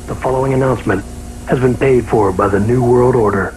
The following announcement has been paid for by the New World Order.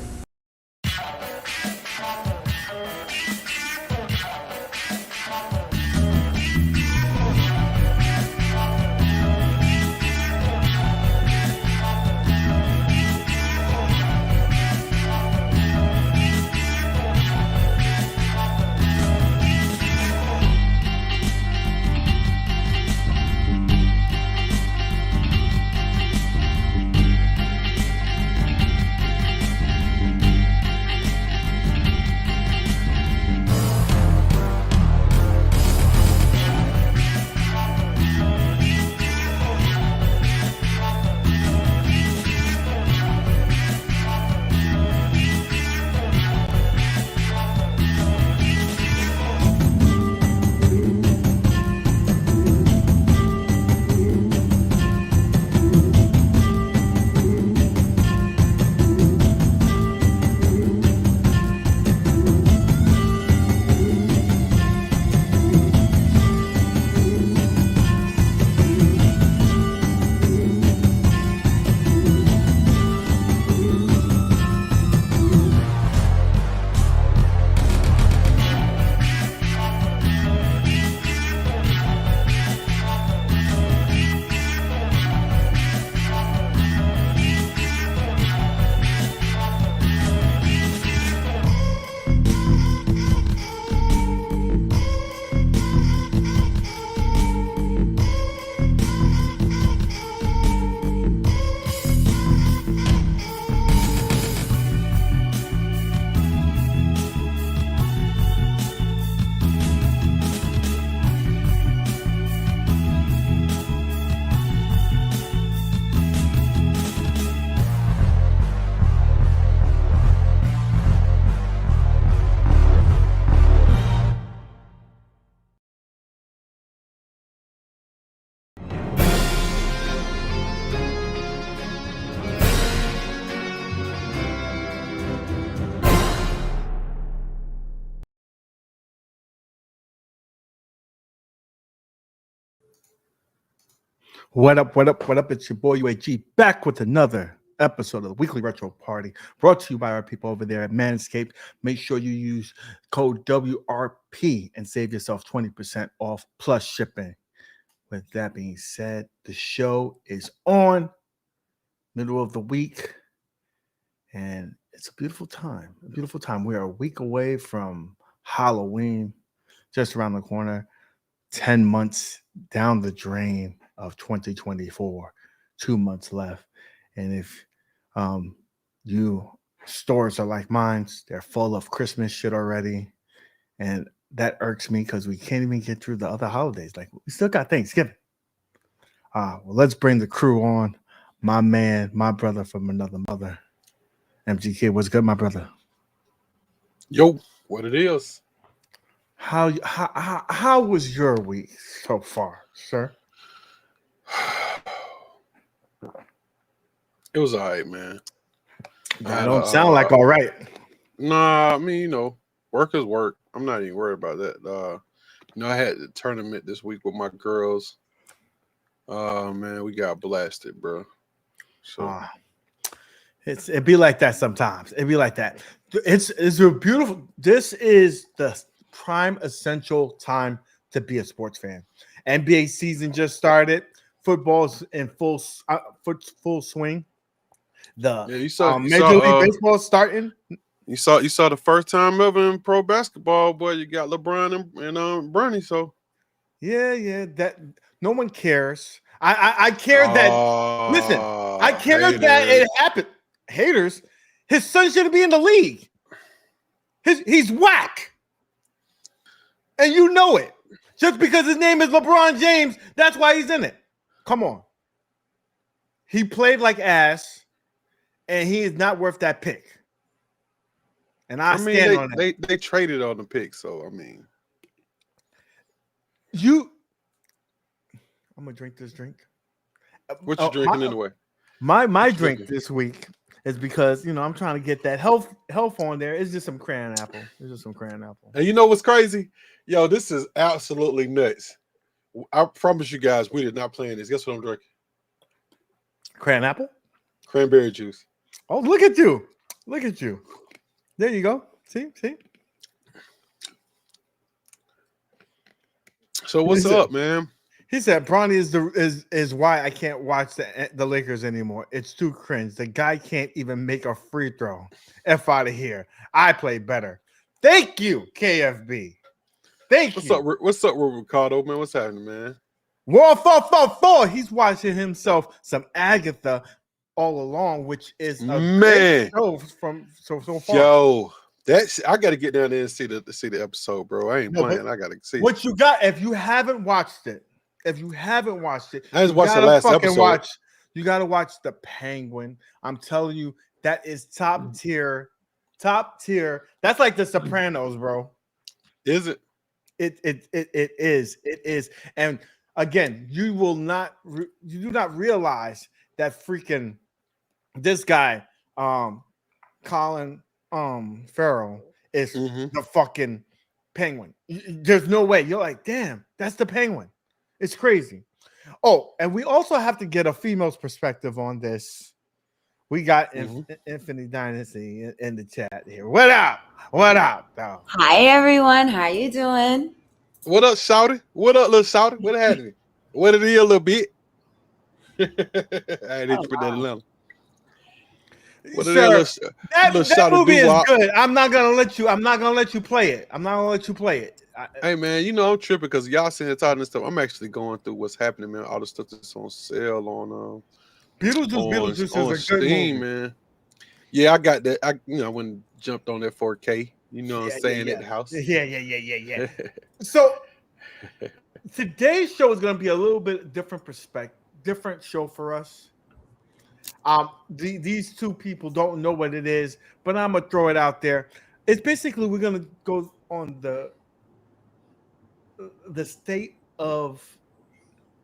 What up, what up, what up? It's your boy UAG back with another episode of the Weekly Retro Party brought to you by our people over there at Manscaped. Make sure you use code WRP and save yourself 20% off plus shipping. With that being said, the show is on, middle of the week, and it's a beautiful time. A beautiful time. We are a week away from Halloween, just around the corner, 10 months down the drain of 2024, 2 months left. And if you stores are like mine, they're full of Christmas shit already. And that irks me because we can't even get through the other holidays. Like, we still got Thanksgiving. Well, let's bring the crew on. My man, my brother from another mother. MGK, what's good, my brother? Yo, what it is? How was your week so far, sir? It was all right, man. I don't sound like all right. Nah, I mean, work is work. I'm not even worried about that. I had the tournament this week with my girls. Man, we got blasted, bro. So it'd be like that sometimes. It'd be like that. It's a beautiful. This is the prime essential time to be a sports fan. NBA season just started. Football's in full swing. Major League Baseball starting. You saw the first time ever in pro basketball, boy. You got LeBron and Bernie. So yeah. That no one cares. I care that. Listen, I care that it happened. Haters. His son shouldn't be in the league. He's whack, and you know it. Just because his name is LeBron James, that's why he's in it. Come on. He played like ass, and he is not worth that pick. And I mean, stand on it. They traded on the pick, so I mean. I'm gonna drink this drink. What you drinking anyway? My drink this week is because I'm trying to get that health on there. It's just some crayon apple. And you know what's crazy? Yo, this is absolutely nuts. I promise you guys, we did not plan this. Guess what I'm drinking? Cran apple? Cranberry juice. Oh, look at you. Look at you. There you go. See? So what's up, man? He said Bronny is why I can't watch the Lakers anymore. It's too cringe. The guy can't even make a free throw. F out of here. I play better. Thank you, KFB. Thank you. What's up with Ricardo, man? What's happening, man? World 444. He's watching himself some Agatha all along, which is a great show from so far. Yo, I got to get down there and see the episode, bro. I ain't playing. I got to see what you got. If you haven't watched it, I just watched the last episode. You got to watch The Penguin. I'm telling you, that is top tier. Top tier. That's like The Sopranos, bro. Is it? It is. And again, you do not realize that freaking this guy, Colin Farrell, is the fucking Penguin. There's no way. You're like, damn, that's the Penguin. It's crazy. Oh, and we also have to get a female's perspective on this. We got Infinity Dynasty in the chat here. What up? Dog? Hi, everyone. How you doing? What up, Shouty? What up, little Shouty? What happened? What it is a little bit? I didn't put that in. That movie is good. I'm not gonna let you play it. Hey man, you know I'm tripping because y'all sitting here talking this stuff. I'm actually going through what's happening, man. All the stuff that's on sale on Beetlejuice is a Steam, good movie, man. Yeah, I got that. I went and jumped on that 4K. You know what I'm saying at the house. Yeah. So today's show is gonna be a little bit different show for us. These two people don't know what it is, but I'm gonna throw it out there. It's basically we're gonna go on the state of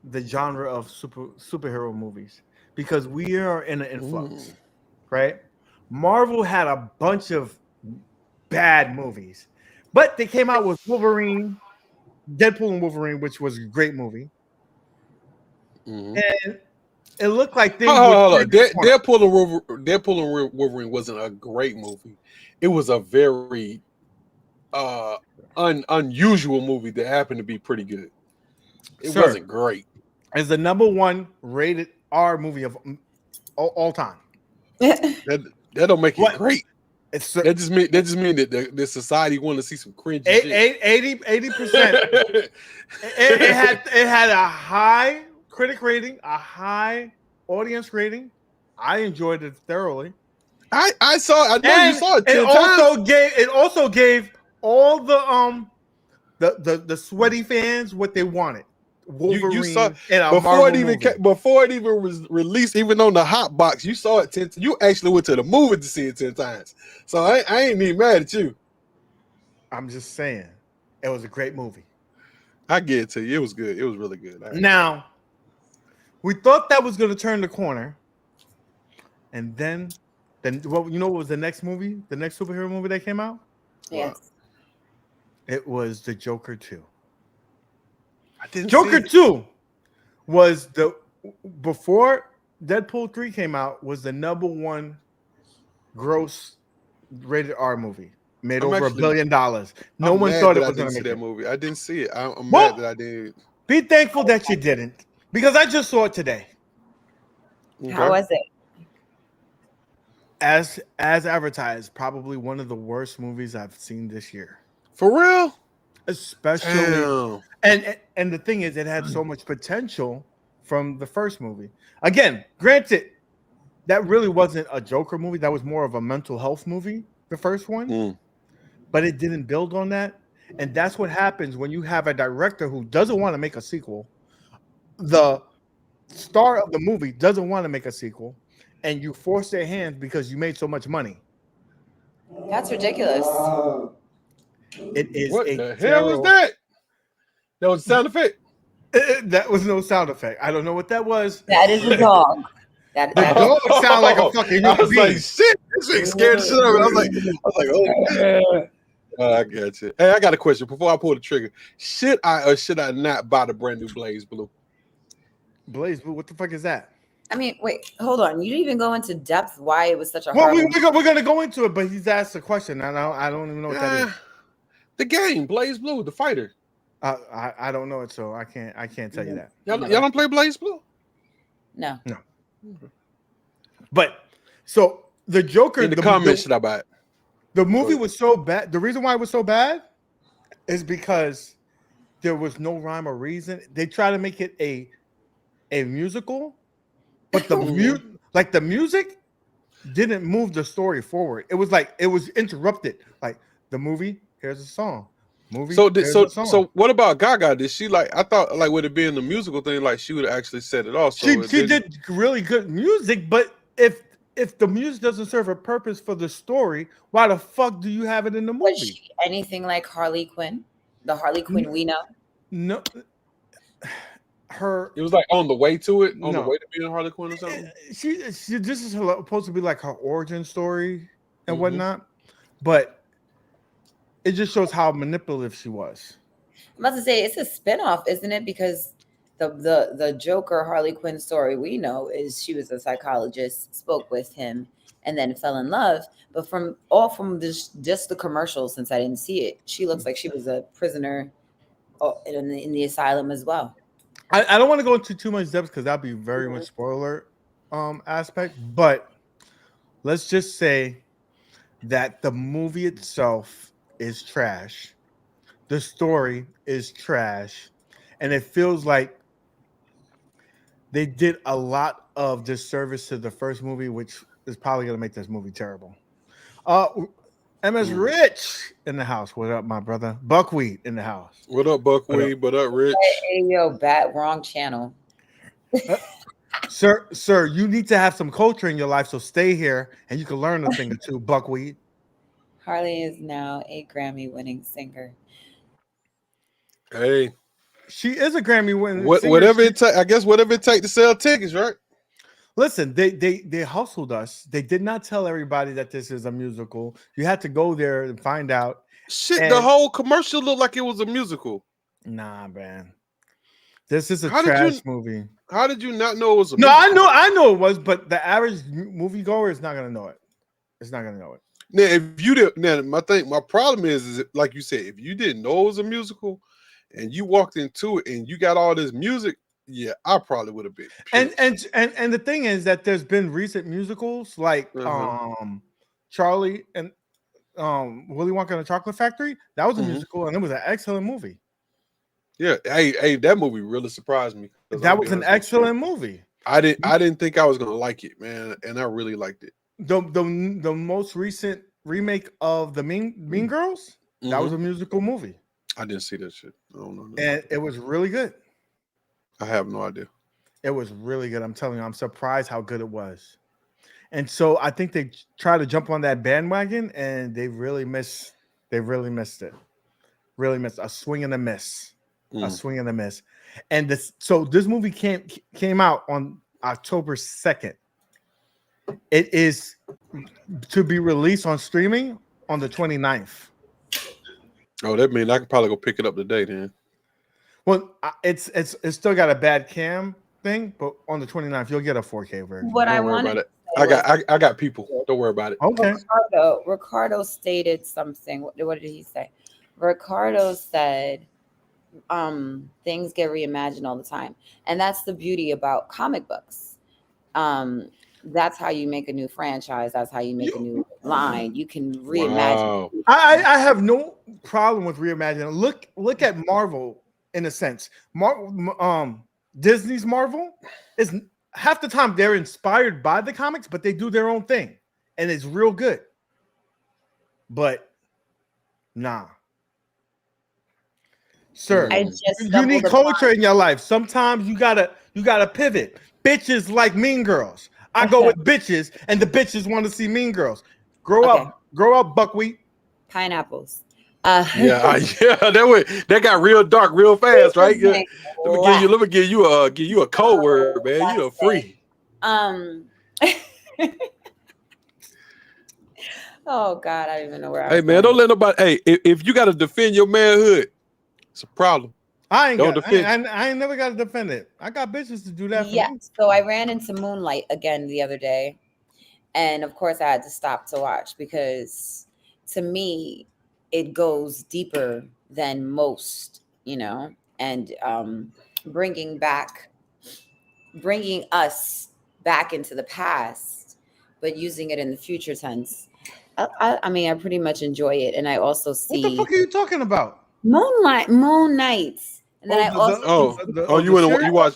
the genre of superhero movies because we are in an influx, right? Marvel had a bunch of bad movies, but they came out with Wolverine, Deadpool and Wolverine, which was a great movie, and it looked like they Deadpool and Wolverine wasn't a great movie. It was a very unusual movie that happened to be pretty good. It wasn't great. It's the number one rated R movie of all time. That don't make it great. That just mean that the society want to see some cringe. 80%. it had a high critic rating, a high audience rating. I enjoyed it thoroughly. I saw it. I know you saw it 10 times. It also gave all the sweaty fans what they wanted. Wolverine you saw in a before it even was released, even on the hot box. You saw it 10. You actually went to the movie to see it 10 times. So I ain't even mad at you. I'm just saying, it was a great movie. I get it to you. It was good. It was really good. Now, we thought that was going to turn the corner, and then what was the next movie? The next superhero movie that came out? Yes. It was the Joker 2. Joker 2 was before Deadpool 3 came out, was the number one gross rated R movie. Made over $1 billion. No one thought it was going to make that movie. I didn't see it. I'm mad that I did. Be thankful that you didn't, because I just saw it today. Okay. How was it? As advertised, probably one of the worst movies I've seen this year. For real? Especially, and the thing is, it had so much potential from the first movie. Again, granted, that really wasn't a Joker movie. That was more of a mental health movie, the first one. But it didn't build on that. And that's what happens when you have a director who doesn't want to make a sequel. The star of the movie doesn't want to make a sequel, and you force their hand because you made so much money. That's ridiculous. It is. What the hell was that? That was a sound effect. That was no sound effect. I don't know what that was. That is a dog. The dog sound like a fucking human I was being. like, shit, this thing scared the shit out of me. I was like, oh, I got you. Hey, I got a question before I pull the trigger. Should I or should I not buy the brand new Blaze Blue? Blaze Blue, what the fuck is that? I mean, wait, hold on. You didn't even go into depth why it was such a Well, horrible. we're gonna go into it, but he's asked a question. I don't even know what that is. The game, Blaze Blue, the fighter. I don't know it, so I can't tell you that. Y'all don't play Blaze Blue? No. But so the Joker In the comments, should I buy it? The movie was so bad. The reason why it was so bad is because there was no rhyme or reason. They try to make it a musical, but the music didn't move the story forward. It was like it was interrupted. Like the movie, here's a song. So what about Gaga? Did she I thought with it being the musical thing, she would actually set it off. So she did really good music, but if the music doesn't serve a purpose for the story, why the fuck do you have it in the movie? Was she anything like Harley Quinn? The Harley Quinn we know? No. It was on the way to it, the way to being Harley Quinn or something. She this is supposed to be like her origin story and whatnot, but it just shows how manipulative she was. I'm about to say it's a spinoff, isn't it? Because the Joker Harley Quinn story we know is she was a psychologist, spoke with him, and then fell in love. But from just the commercials, since I didn't see it, she looks like she was a prisoner in the asylum as well. I don't want to go into too much depth because that'd be very much spoiler aspect. But let's just say that the movie itself is trash. The story is trash, and it feels like they did a lot of disservice to the first movie, which is probably going to make this movie terrible. MS Rich in the house. What up, my brother? Buckwheat in the house. What up, Buckwheat? What up, Rich? Hey, yo, wrong channel. Sir, you need to have some culture in your life, so stay here and you can learn a thing or two, Buckwheat. Harley is now a Grammy-winning singer. Hey, she is a Grammy-winning singer. Whatever it takes, I guess. Whatever it takes to sell tickets, right? Listen, they hustled us. They did not tell everybody that this is a musical. You had to go there and find out. Shit, the whole commercial looked like it was a musical. Nah, man. This is a trash movie. How did you not know it was a musical? I know it was, but the average moviegoer is not gonna know it. It's not gonna know it. Now, if you did, my problem is like you said, if you didn't know it was a musical and you walked into it and you got all this music, yeah, I probably would have been pissed. And the thing is that there's been recent musicals like Charlie and Willy Wonka and the Chocolate Factory. That was a musical and it was an excellent movie. Yeah, hey, that movie really surprised me. That was an excellent movie. I didn't think I was gonna like it, man, and I really liked it. The most recent remake of the Mean Girls, that was a musical movie. I didn't see that shit. I don't know. And it was really good. I have no idea. It was really good. I'm telling you, I'm surprised how good it was. And so I think they try to jump on that bandwagon and they really missed it. Really missed a swing and a miss. A swing and a miss. And this movie came out on October 2nd. It is to be released on streaming on the 29th. Oh, that means I can probably go pick it up today then. Well, it's still got a bad cam thing, but on the 29th you'll get a 4K version. What Don't worry about it. I got people. Don't worry about it. Okay. Ricardo stated something. What did he say? Ricardo said things get reimagined all the time, and that's the beauty about comic books. That's how you make a new franchise. That's how you make a new line. You can reimagine. Wow. I have no problem with reimagining. Look at Marvel in a sense. Disney's Marvel is half the time they're inspired by the comics, but they do their own thing, and it's real good. But nah, sir, you need culture in your life. Sometimes you gotta pivot. Bitches like Mean Girls. I go with bitches, and the bitches want to see Mean Girls. Grow up, Buckwheat. Pineapples. That got real dark real fast, right? Yeah. Let me give you a code word, man. You're free. Oh God, I don't even know where. Hey man, don't let nobody. Hey, if you got to defend your manhood, it's a problem. I ain't Don't got. defend. I ain't never got to defend it. I got bitches to do that for Yeah. me. So I ran into Moonlight again the other day. And of course, I had to stop to watch because to me, it goes deeper than most, and bringing us back into the past, but using it in the future tense. I mean, I pretty much enjoy it. And I also What see the fuck are you talking about? Moon Knights. And then I also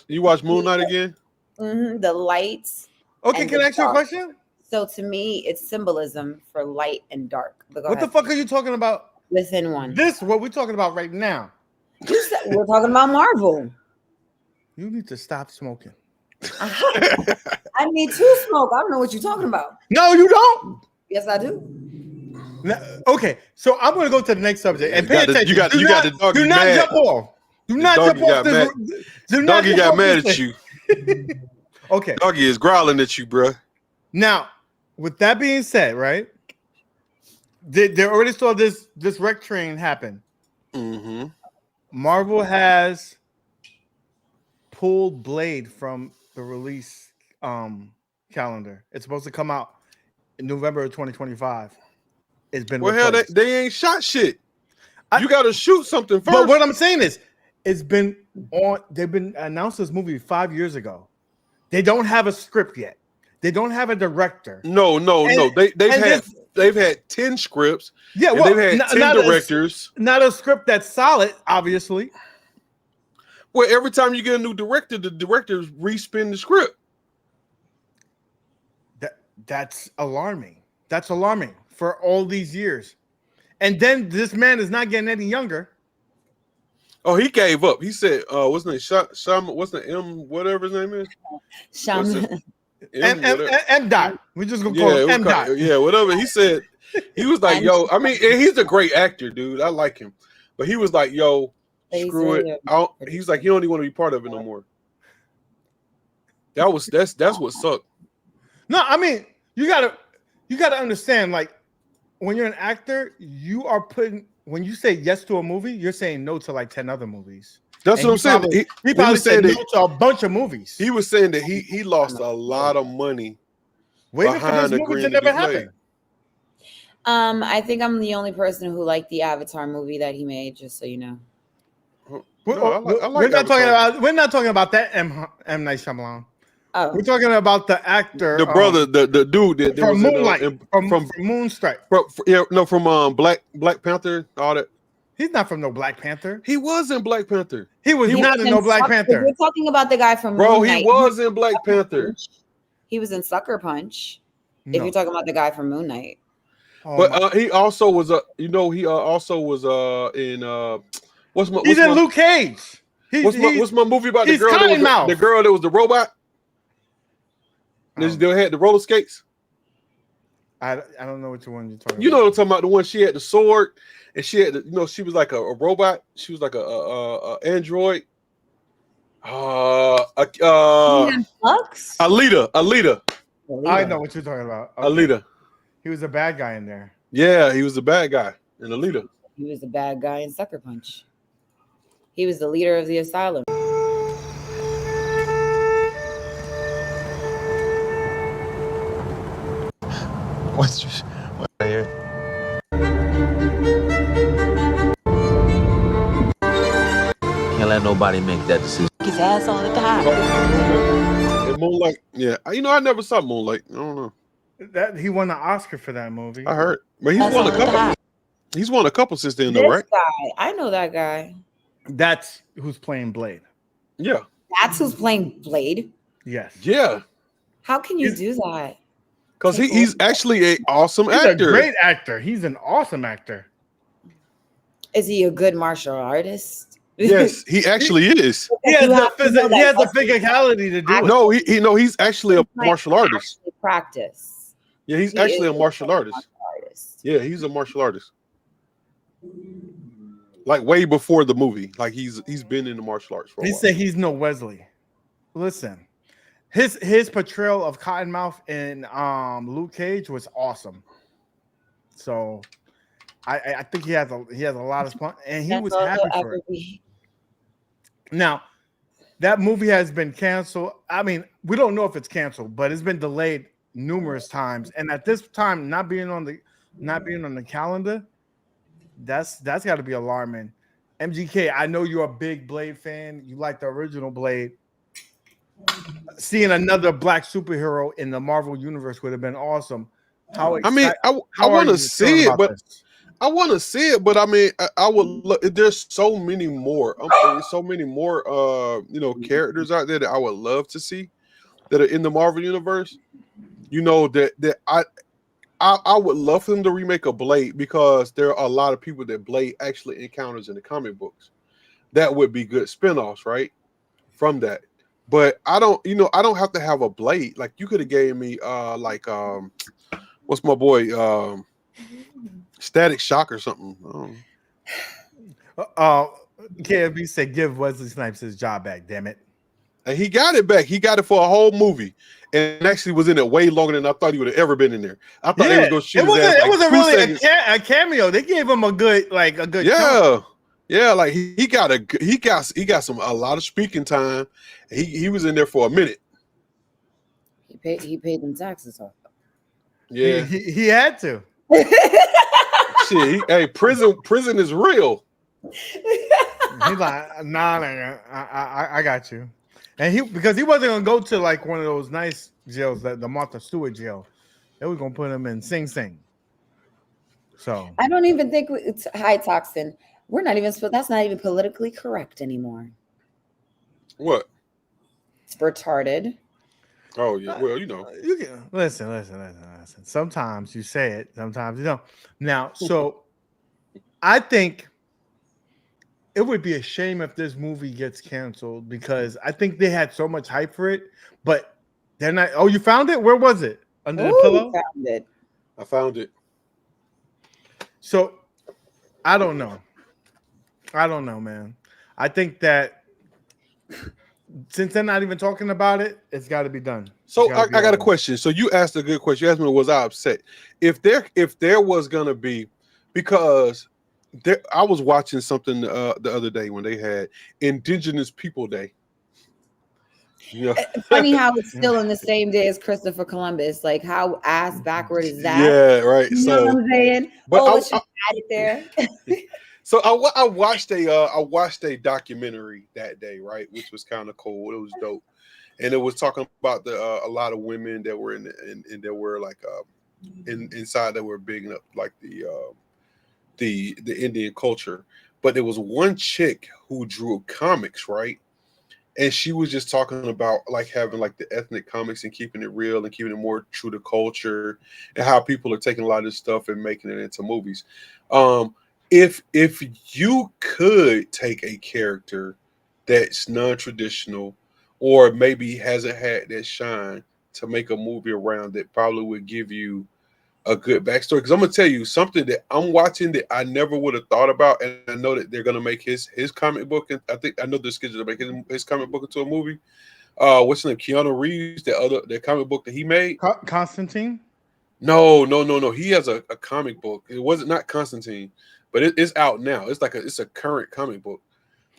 You watch Moon Knight again? the lights. Okay, and can the I ask you a dark. question? So to me, it's symbolism for light and dark. But go What the ahead. fuck are you talking about? Within one. This what we're talking about right now. We're talking about Marvel. You need to stop smoking. I need to smoke. I don't know what you're talking about. No, you don't. Yes, I do. Okay, so I'm gonna go to the next subject and pay attention. You got the doggy do not mad. jump off. Do not Doggy jump off got mad. this. Do not Doggy jump got off mad this at you. thing. Okay. Doggy is growling at you, bro. Now, with that being said, right? They already saw this wreck train happen. Mm-hmm. Marvel has pulled Blade from the release calendar. It's supposed to come out in November of 2025. It's been Hell, replaced. they ain't shot shit. You got to shoot something first. But what I'm saying is, it's been on. They've been announced this movie 5 years ago. They don't have a script yet. They don't have a director. No. They've had 10 scripts. Yeah, well, they've had 10 directors. Not a script that's solid, obviously. Well, every time you get a new director, the directors respin the script. That's alarming. That's alarming for all these years. And then this man is not getting any younger. Oh, he gave up. He said, what's his name? Shaman, what's the M, whatever his name is? Shaman. M. Dot. We're just going to call him M. Dot. Yeah, whatever. He said, he was like, yo, I mean, and he's a great actor, dude. I like him. But he was like, yo, screw it. He's like, he don't even want to be part of it no more. That's what sucked. No, I mean, you gotta understand, like, when you're an actor, you are when you say yes to a movie, you're saying no to like 10 other movies. That's what I'm saying. He probably said no to a bunch of movies. He was saying that he lost a lot of money waiting for this movie to never happen. I think I'm the only person who liked the Avatar movie that he made, just so you know. We're not talking about that M. Night Shyamalan. Oh. We're talking about the actor, the brother, the dude that from was Moonlight, from Moonstrike. From Black Panther, all that. He's not from no Black Panther. He was in Black Panther. He was not in no Black Panther. We're talking about the guy from Moonlight. He was in Black Panther. He was in Sucker Punch. No. If you're talking about the guy from Moon Knight. But he also was he also was in he's in Luke Cage. What's my movie about the girl that was the robot? They had the roller skates. I don't know which one you're talking about. You know what I'm talking about? The one she had the sword and she had she was like a robot. She was like a android. Alita. I know what you're talking about. Okay. Alita. He was a bad guy in there. Yeah, he was a bad guy in Alita. He was the bad guy in Sucker Punch. He was the leader of the asylum. What's here? Can't let nobody make that decision. His ass all the time. Moonlight. Yeah, I never saw Moonlight. I don't know. That he won an Oscar for that movie. I heard, but he's won a couple. He's won a couple since then, though, right? Guy, I know that guy. That's who's playing Blade. Yeah, that's who's playing Blade. Yes. Yeah. How can you do that? Because he's actually an awesome actor. He's a great actor. He's an awesome actor. Is he a good martial artist? Yes, he actually is. He has the physicality to do it. No, he's actually a martial artist. Practice. Yeah, he's actually a martial artist. Yeah, he's a martial artist. Like way before the movie. Like he's been in the martial arts for a while. He said he's no Wesley. Listen, his portrayal of Cottonmouth in Luke Cage was awesome. So I think he has a lot of fun, and he was happy for it. Now, that movie has been canceled. I mean, we don't know if it's canceled, but it's been delayed numerous times. And at this time, not being on the calendar, that's got to be alarming. MGK, I know you're a big Blade fan. You like the original Blade. Seeing another black superhero in the Marvel universe would have been awesome. How I mean, I how want are to you see feeling it, about but this? I want to see it, but I mean, I would look. There's so many more, so many more, characters out there that I would love to see that are in the Marvel universe. You know that I would love for them to remake a Blade because there are a lot of people that Blade actually encounters in the comic books. That would be good spinoffs, right? From that. But I don't have to have a Blade. Like you could have gave me what's my boy Static Shock or something. Uh, KFB said, "Give Wesley Snipes his job back." Damn it! And he got it back. He got it for a whole movie, and actually was in it way longer than I thought he would have ever been in there. I thought they was gonna shoot his ass. It wasn't really seconds. a cameo. They gave him a good Yeah. Yeah, like he got a lot of speaking time. He was in there for a minute. He paid them taxes off. Yeah, he had to. Shit, hey, prison is real. He's like, nah, I got you. And because he wasn't gonna go to like one of those nice jails, the Martha Stewart jail. They were gonna put him in Sing Sing. So I don't even think it's high toxin. We're not even. That's not even politically correct anymore. What? It's retarded. Oh yeah. Well, you can listen. Sometimes you say it, sometimes you don't. Now, so I think it would be a shame if this movie gets canceled because I think they had so much hype for it, but they're not. Oh, you found it? Where was it? Under the pillow? Found it. I found it. So I don't know, man. I think that since they're not even talking about it, it's got to be done. So I got a question. So you asked a good question. You asked me, was I upset? If there was gonna be, because I was watching something the other day when they had Indigenous People Day. Yeah. Funny how it's still in the same day as Christopher Columbus. Like how ass backward is that? Yeah, right. You know what I'm saying? But let's just add it there. So I watched a documentary that day, right, which was kind of cool. It was dope, and it was talking about a lot of women that were and there were like inside that were big up like the Indian culture. But there was one chick who drew comics, right, and she was just talking about like having like the ethnic comics and keeping it real and keeping it more true to culture and how people are taking a lot of this stuff and making it into movies. If you could take a character that's non-traditional or maybe hasn't had that shine to make a movie around that, probably would give you a good backstory. Because I'm gonna tell you something that I'm watching that I never would have thought about, and I know that they're gonna make his comic book, and I know they're scheduled to make his comic book into a movie. What's his name? Keanu Reeves, the comic book that he made. Constantine? No. He has a comic book. It wasn't not Constantine. But it's out now. It's a current comic book.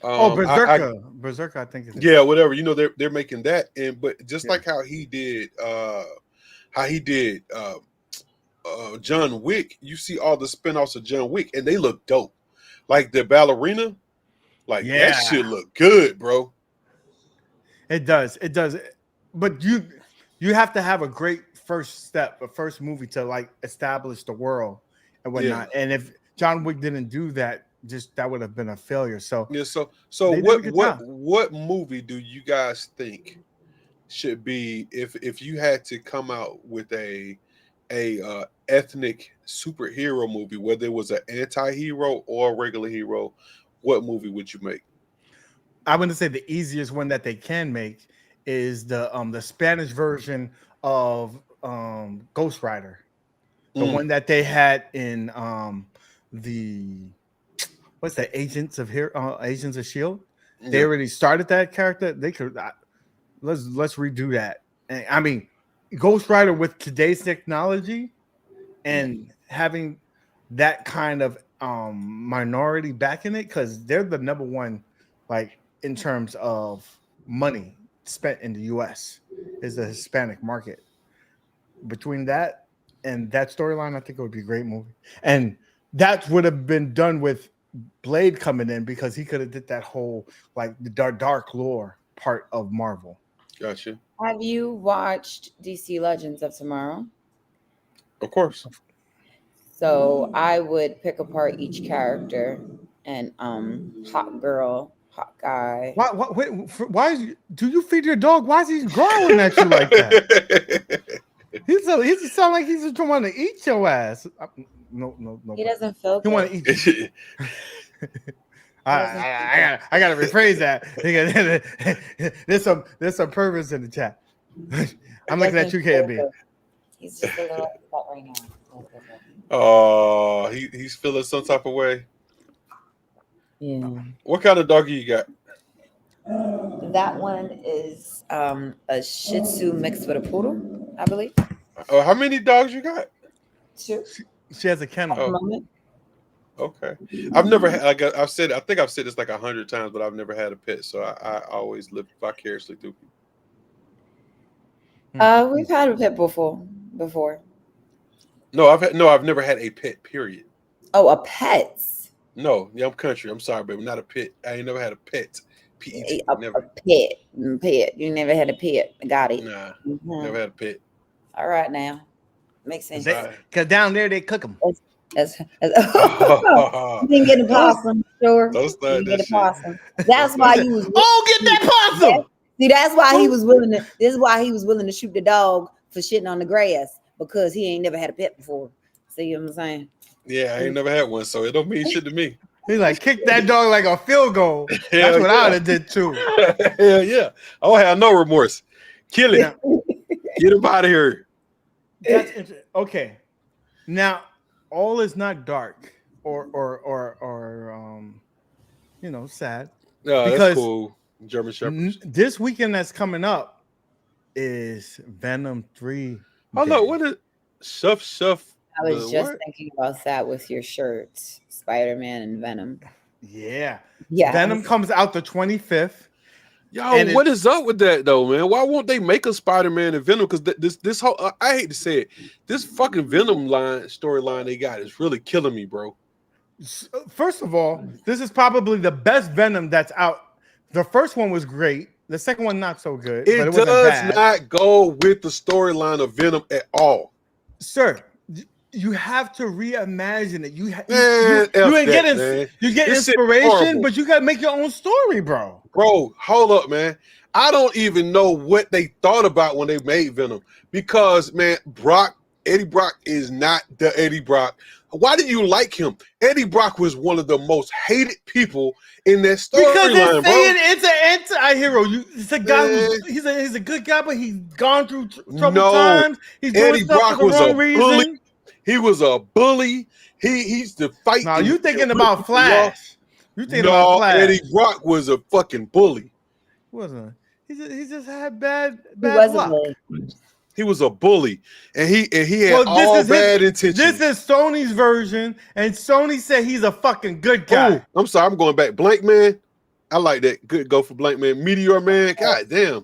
Berserker. Berserker, I think. Yeah, whatever. You know, they're making that, but just like how he did John Wick. You see all the spinoffs of John Wick, and they look dope. Like the ballerina, that shit look good, bro. It does. But you have to have a great first step, a first movie to like establish the world and whatnot. Yeah. And if John Wick didn't do that, that would have been a failure. So yeah. So what movie do you guys think should be if you had to come out with a ethnic superhero movie, whether it was an anti-hero or a regular hero, what movie would you make? I'm going to say the easiest one that they can make is the Spanish version of Ghost Rider, the one that they had in Agents of S.H.I.E.L.D. They already started that character. They could let's redo that. And, I mean, Ghost Rider with today's technology and having that kind of minority back in it, because they're the number one like in terms of money spent in the U.S. is the Hispanic market. Between that and that storyline, I think it would be a great movie. And that would have been done with Blade coming in because he could have did that whole like the dark lore part of Marvel. Gotcha. Have you watched DC Legends of Tomorrow? Of course. So I would pick apart each character and hot girl, hot guy. Why do you feed your dog? Why is he growling at you like that? He sound like he's just trying to eat your ass. No. He doesn't feel He want to eat you. I gotta rephrase that. There's some purpose in the chat. I'm looking at you, KB. He's just a little upset right now. Oh, he's feeling some type of way. Yeah. What kind of doggy you got? That one is a Shih Tzu mixed with a poodle, I believe. Oh, how many dogs you got? 2. She has a kennel. At the moment. Okay. I've never had. Like I think I've said this like 100 times, but I've never had a pet, so I always live vicariously through people. We've had a pet before. No, I've never had a pet. Period. Oh, a pet. No, yeah, I'm country. I'm sorry, baby, not a pet. I ain't never had a pet. P-E-T. Never. A pet. You never had a pet. Got it. Nah, Mhm. never had a pet. All right, now makes sense. Because down there they cook them. You didn't get a possum, sure. Don't start You didn't get that a possum. That's why you was. Oh, get that possum! See, that's why he was willing to. This is why he was willing to shoot the dog for shitting on the grass because he ain't never had a pet before. See what I'm saying? Yeah, I ain't never had one, so it don't mean shit to me. He's like, kick that dog like a field goal. That's what I would have did too. Hell yeah. I don't have no remorse. Kill it. Get him out of here. That's interesting. Okay. Now, all is not dark or sad. No, Because that's cool. German Shepherds. This weekend that's coming up is Venom 3. Oh no, what is Shuff? I was just thinking about that with your shirts, Spider-Man and Venom. Yeah. Yeah. Venom comes out the 25th. Yo, what is up with that though, man? Why won't they make a Spider-Man and Venom? Because this whole I hate to say it, this fucking Venom storyline they got is really killing me, bro. First of all, this is probably the best Venom that's out. The first one was great. The second one not so good. It but it wasn't does bad. not go with the storyline of Venom at all. Sir, you have to reimagine it. You get This shit inspiration, horrible. but you got to make your own story, bro. Bro, hold up, man. I don't even know what they thought about when they made Venom because, man, Eddie Brock is not the Eddie Brock. Why did you like him? Eddie Brock was one of the most hated people in that storyline, bro. It's an anti-hero. It's a guy he's a good guy, but he's gone through troubled times. He's doing Eddie stuff Brock for the was wrong a reason. bully. He was a bully. He's the fight. No, you thinking about Flash. You thinking about Flash. Eddie Brock was a fucking bully. Wasn't he? He just had bad luck. He was a bully, and he had all bad intentions. This is Sony's version, and Sony said he's a fucking good guy. Ooh, I'm sorry, I'm going back. Blank Man, I like that. Good go for Blank Man. Meteor Man, god damn.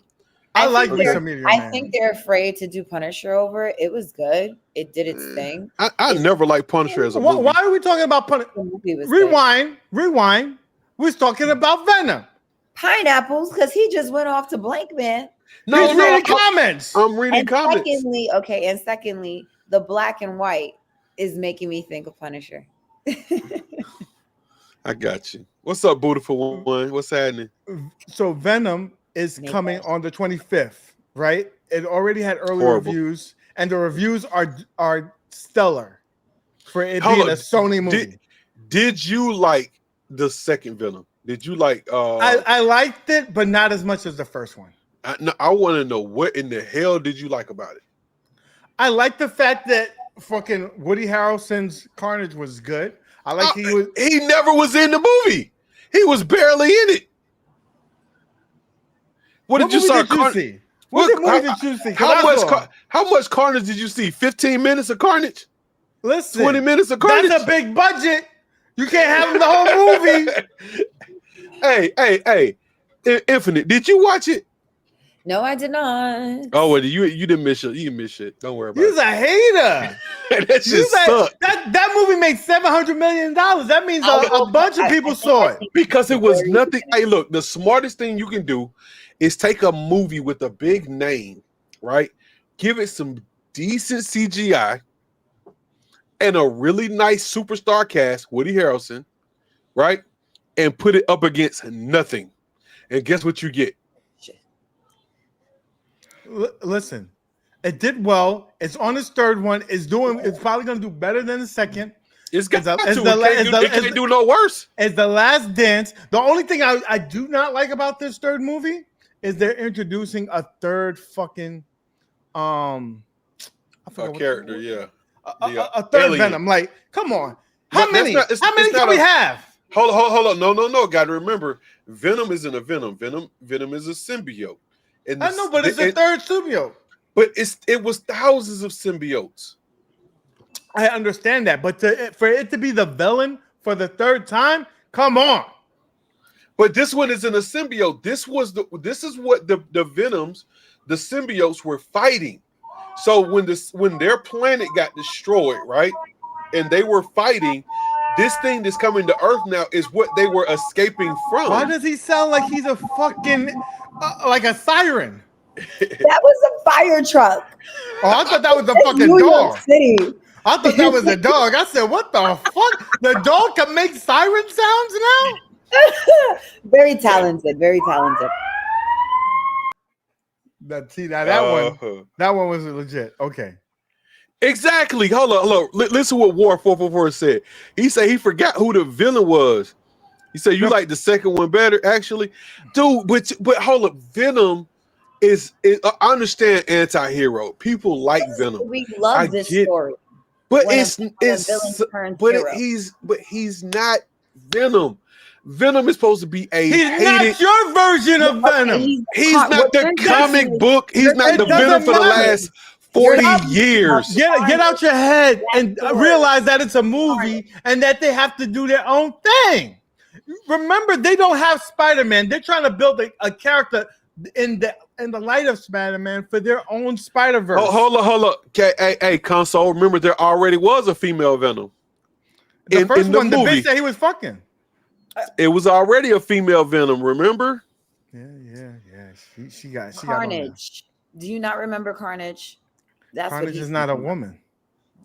I like Meteor Man. I think they're afraid to do Punisher over it. It was good. It did its thing. I never liked Punisher as a movie. Why are we talking about Punisher? Rewind. We're talking about Venom. Pineapples, because he just went off to Blank Man. He's reading comments. I'm reading comments. Secondly, the black and white is making me think of Punisher. I got you. What's up, beautiful one? What's happening? So Venom is coming on the 25th, right? It already had early reviews, and the reviews are stellar for it being a Sony movie. Did you like the second Venom? Did you like? I liked it, but not as much as the first one. I want to know what in the hell did you like about it? I like the fact that fucking Woody Harrelson's Carnage was good. I like he never was in the movie. He was barely in it. What did you see? What movie did you see? How much Carnage did you see? 15 minutes of Carnage? Listen, 20 minutes of Carnage? That's a big budget. You can't have the whole movie. Hey. Infinite. Did you watch it? No, I did not. Oh, well, you didn't miss it. You didn't miss it. Don't worry about You's it. a hater. That shit sucked. That movie made $700 million. That means a bunch of people saw it. Because it was nothing. Hey, look, the smartest thing you can do is take a movie with a big name, right? Give it some decent CGI and a really nice superstar cast, Woody Harrelson, right? And put it up against nothing. And guess what you get? Listen, it did well. It's on its third one. It's probably going to do better than the second. It's got to. It can't do no worse. It's The Last Dance. The only thing I do not like about this third movie is they're introducing a third fucking A character, yeah. A third alien. Venom. Like, come on. How many? How many Can we have? Hold on. No. Got to remember, Venom isn't a Venom. Venom is a symbiote. And I know, but it's a third symbiote. But it was thousands of symbiotes. I understand that, but for it to be the villain for the third time, come on. But this one isn't a symbiote. This is what the Venoms, the symbiotes were fighting. So when their planet got destroyed, right, and they were fighting, this thing that's coming to Earth now is what they were escaping from. Why does he sound like he's a fucking like a siren? That was a fire truck. Oh, I thought that was a fucking New dog. York City. I thought that was a dog. I said, what the fuck? The dog can make siren sounds now? Very talented. Very talented. That one was legit. Okay. Exactly. Hold on. Listen what War 444 said. He said he forgot who the villain was. He said you like the second one better, actually, dude. But hold up, Venom is I understand anti-hero. People like Venom. We love this story. But he's not Venom. Venom is supposed to be a He's not your version of Venom. He's not the comic book. He's not the Venom for the last 40 years. Get out your head and realize that it's a movie and that they have to do their own thing. Remember, they don't have Spider-Man. They're trying to build a character in the light of Spider-Man for their own Spider-Verse. Hold on. Hey, console. Remember, there already was a female Venom. The first one, the movie. bitch that he was fucking. It was already a female Venom. Remember? Yeah. She got Carnage. Do you not remember Carnage? Carnage is not a woman.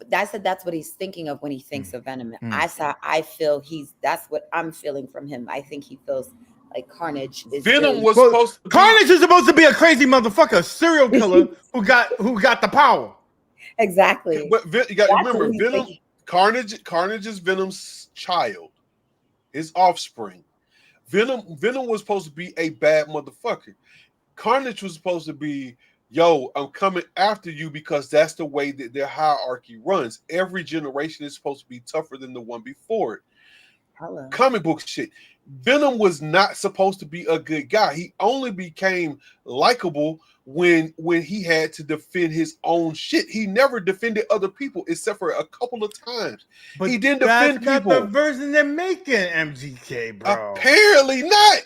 That's what he's thinking of when he thinks of Venom. I feel that's what I'm feeling from him. I think he feels like Carnage is Venom was supposed to Carnage is supposed to be a crazy motherfucker, a serial killer who got the power. Exactly. But you got to remember, Venom, Carnage is Venom's child, his offspring. Venom was supposed to be a bad motherfucker. Carnage was supposed to be, yo, I'm coming after you because that's the way that their hierarchy runs. Every generation is supposed to be tougher than the one before it. Hello. Comic book shit. Venom was not supposed to be a good guy. He only became likable when he had to defend his own shit. He never defended other people except for a couple of times. But he didn't defend people. That's not the version they're making, MGK, bro. Apparently not.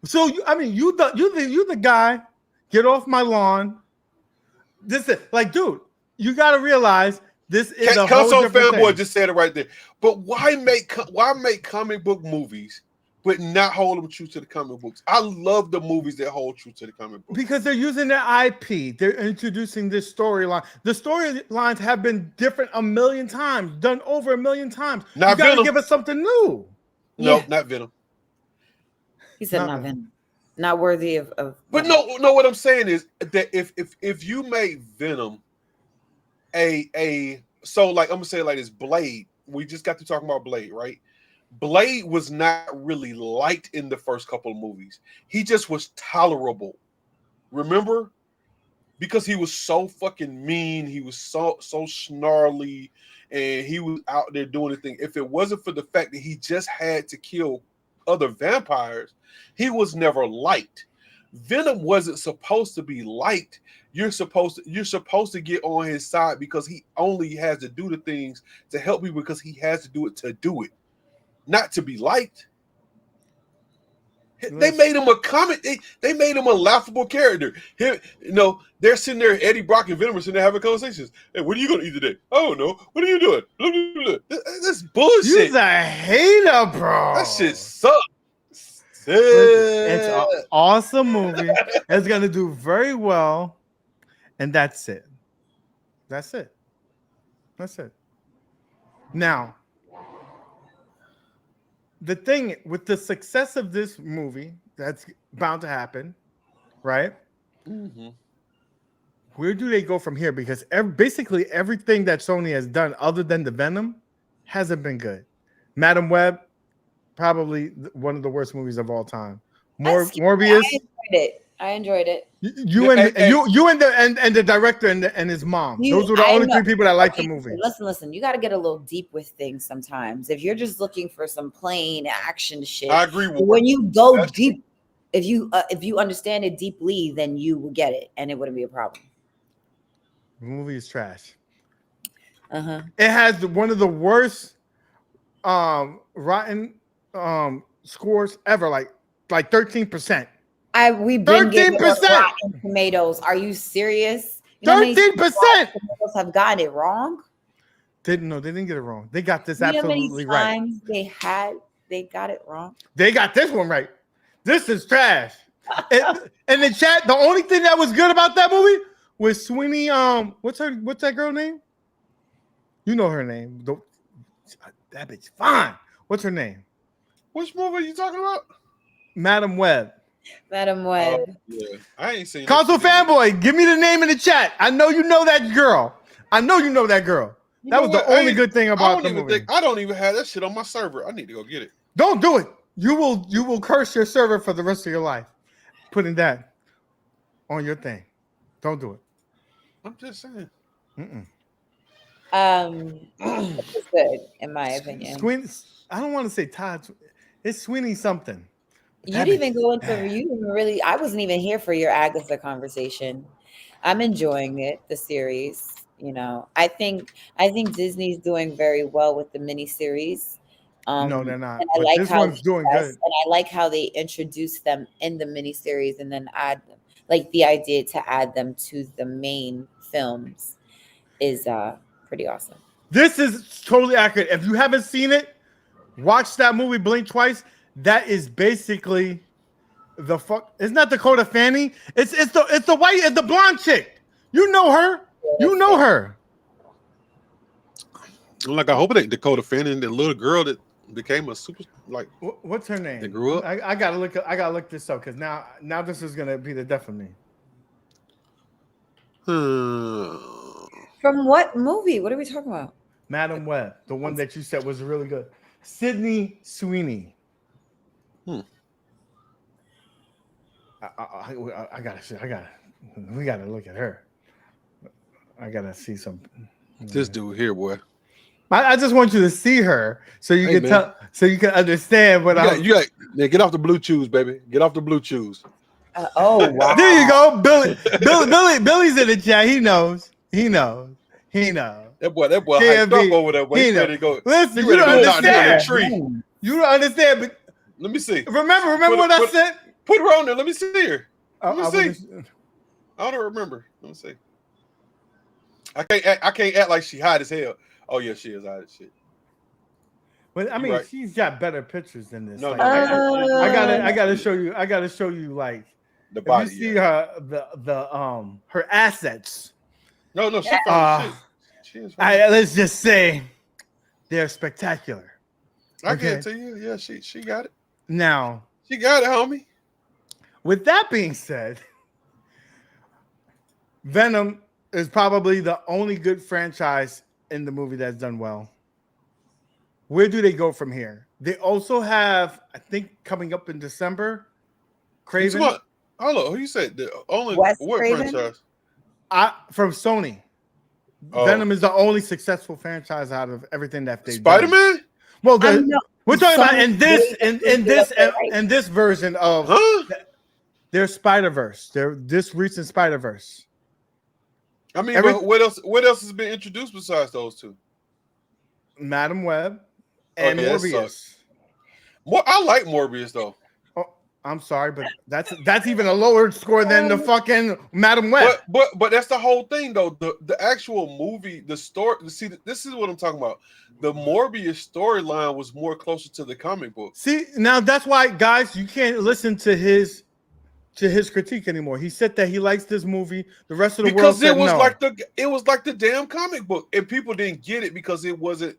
So you the guy. Get off my lawn. This is like, dude. You got to realize this is a whole different fanboy thing. just said it right there. But why make comic book movies, but not hold them true to the comic books? I love the movies that hold true to the comic books because they're using their IP. They're introducing this storyline. The storylines have been different a million times, done over a million times. Not you got to Venom. give us something new. No, not Venom. He said not Venom. Not worthy of. But no. What I'm saying is that if you made Venom so like I'm gonna say it like this, Blade. We just got to talking about Blade, right? Blade was not really liked in the first couple of movies. He just was tolerable. Remember? Because he was so fucking mean. He was so snarly, and he was out there doing the thing. If it wasn't for the fact that he just had to kill other vampires, he was never liked. Venom wasn't supposed to be liked. You're supposed to get on his side because he only has to do the things to help you because he has to do it, not to be liked. They made him a comic. They made him a laughable character. They're sitting there, Eddie Brock and Venom are sitting there having conversations. Hey, what are you going to eat today? I don't know. What are you doing? That's bullshit. You're a hater, bro. That shit sucks. It's an awesome movie. It's going to do very well. And that's it. That's it. Now, the thing with the success of this movie, that's bound to happen, right? Mm-hmm. Where do they go from here? Because basically everything that Sony has done, other than the Venom, hasn't been good. Madam Web, probably one of the worst movies of all time. Morbius. I enjoyed it. You and the director and his mom. Those were the only three people that liked the movie. Listen. You got to get a little deep with things sometimes. If you're just looking for some plain action shit, I agree with when you go deep, if you understand it deeply, then you will get it, and it wouldn't be a problem. The movie is trash. Uh-huh. It has one of the worst rotten scores ever, like 13%. We've been 13%. Tomatoes. Are you serious? 13% have gotten it wrong. They didn't get it wrong. They got this You know absolutely how many times they got it wrong. They got this one right. This is trash. In the chat, the only thing that was good about that movie was Sweeney. What's that girl name? You know her name. That bitch fine. What's her name? Which movie are you talking about? Madam Web. Madam Web. Yeah, I ain't seen. Console fanboy, give me the name in the chat. I know you know that girl. That was the only good thing about the movie. I don't even have that shit on my server. I need to go get it. Don't do it. You will curse your server for the rest of your life. Putting that on your thing. Don't do it. I'm just saying. It's good in my opinion. I don't want to say Todd. It's Sweeney something. You didn't even go into really. I wasn't even here for your Agatha conversation. I'm enjoying it, the series. I think Disney's doing very well with the miniseries. No, they're not. And I like this how one's doing good. And I like how they introduce them in the miniseries and then add them. Like the idea to add them to the main films is pretty awesome. This is totally accurate. If you haven't seen it, watch that movie, blink twice. That is basically the fuck. It's not Dakota Fanning. It's the blonde chick. You know her. Like I hope it ain't Dakota Fanning, the little girl that became a super like. What's her name? That grew up. I gotta look this up because now this is gonna be the death of me. From what movie? What are we talking about? Madam Web, the one that you said was really good. Sydney Sweeney. We gotta look at her. I gotta see some. This dude here, boy. I just want you to see her so you can tell, so you can understand what get off the blue chews, baby. Get off the blue chews. Oh wow! There you go, Billy's in the chat. He knows. That boy hyped up over there. He ready to go. Listen, you don't understand. Tree. You don't understand. But let me see. Remember what I said. Put her on there. Let me see her. Let me see. I don't remember. Let me see. I can't act like she hot as hell. Oh yeah, she is hot as shit. But I mean, she's got better pictures than this. No, I gotta show you. I gotta show you like the body. You see her her assets. No, she's fine. She is fine. Let's just say they're spectacular. I can't tell you. Yeah, she got it. Now she got it, homie. With that being said, Venom is probably the only good franchise in the movie that's done well. Where do they go from here? They also have, I think, coming up in December, Craven. What? Hello, who you said the only what Craven? Franchise? From Sony. Venom is the only successful franchise out of everything that they've Spider-Man? done. Well, we're talking about in this version of their Spider-Verse. This recent Spider-Verse. I mean, what else has been introduced besides those two? Madam Web and Morbius. I like Morbius though. I'm sorry, but that's even a lower score than the fucking Madam Web. But that's the whole thing though. The actual movie, the story. See, this is what I'm talking about. The Morbius storyline was more closer to the comic book. See, now that's why, guys, you can't listen to his critique anymore. He said that he likes this movie. The rest of the world said no. It was like the damn comic book, and people didn't get it because it wasn't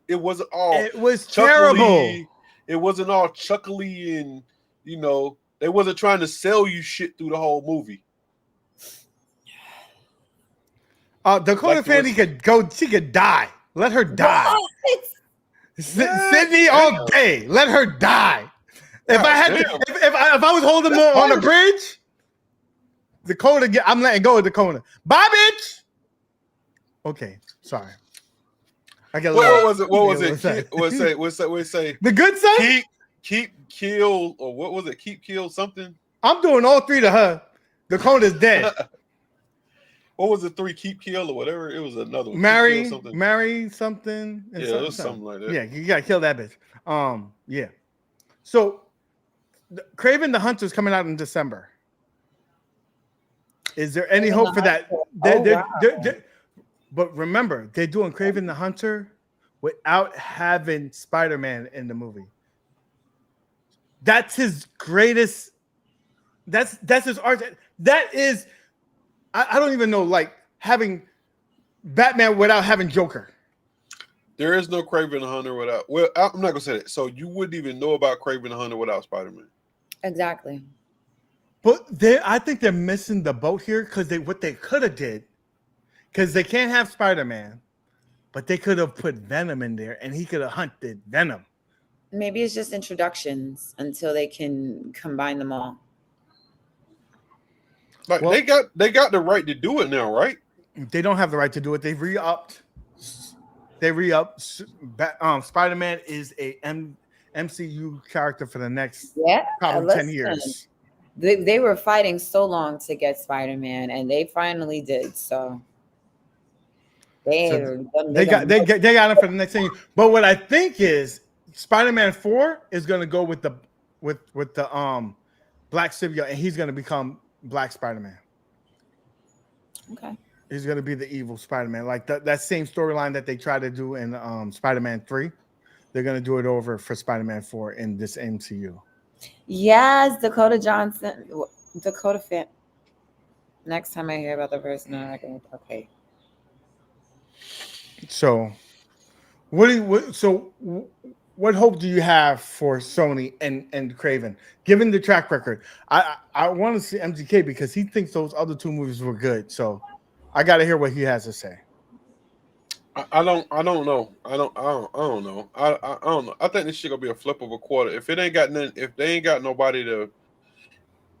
all. It was chuckly. terrible. It wasn't all chuckly, and they wasn't trying to sell you shit through the whole movie. Dakota Fanny could go. She could die. Let her die. Sydney all day. Let her die. If I was holding her on the bridge, Dakota, I'm letting go of Dakota. Bye, bitch. Okay, sorry. I get. What was it? What say? The good son. Keep kill, or what was it? Keep kill something. I'm doing all three to her. Dakota's dead. What was the 3? Keep kill or whatever. It was another one. Marry something. Yeah, it was something like that. Yeah, you gotta kill that bitch. Yeah. So, Kraven the Hunter's coming out in December. Is there any hope for that? But remember, they're doing Kraven the Hunter without having Spider-Man in the movie. That's his greatest. That's his art. That is. I don't even know, like having Batman without having Joker. There is no Kraven the Hunter without. Well, I'm not gonna say that. So you wouldn't even know about Kraven the Hunter without Spider-Man. Exactly. But I think they're missing the boat here because what they could have did, because they can't have Spider-Man, but they could have put Venom in there and he could have hunted Venom. Maybe it's just introductions until they can combine them all. Like they got the right to do it now, right? They don't have the right to do it. They re-upped. Spider-Man is a MCU character for the next probably 10 years. They were fighting so long to get Spider-Man, and they finally did. So they got him for the next 10 years. But what I think is Spider-Man 4 is going to go with the Black Symbiote, and he's going to become Black Spider-Man. Okay. He's going to be the evil Spider-Man. Like that same storyline that they tried to do in Spider-Man 3. They're going to do it over for Spider-Man 4 in this MCU. Yes, Dakota fan. Next time I hear about the person, I'm not going to okay. So, what hope do you have for Sony and Kraven, given the track record? I want to see MGK because he thinks those other 2 movies were good. So I got to hear what he has to say. I don't know. I don't know. I don't know. I think this shit gonna be a flip of a quarter. If they ain't got nobody to.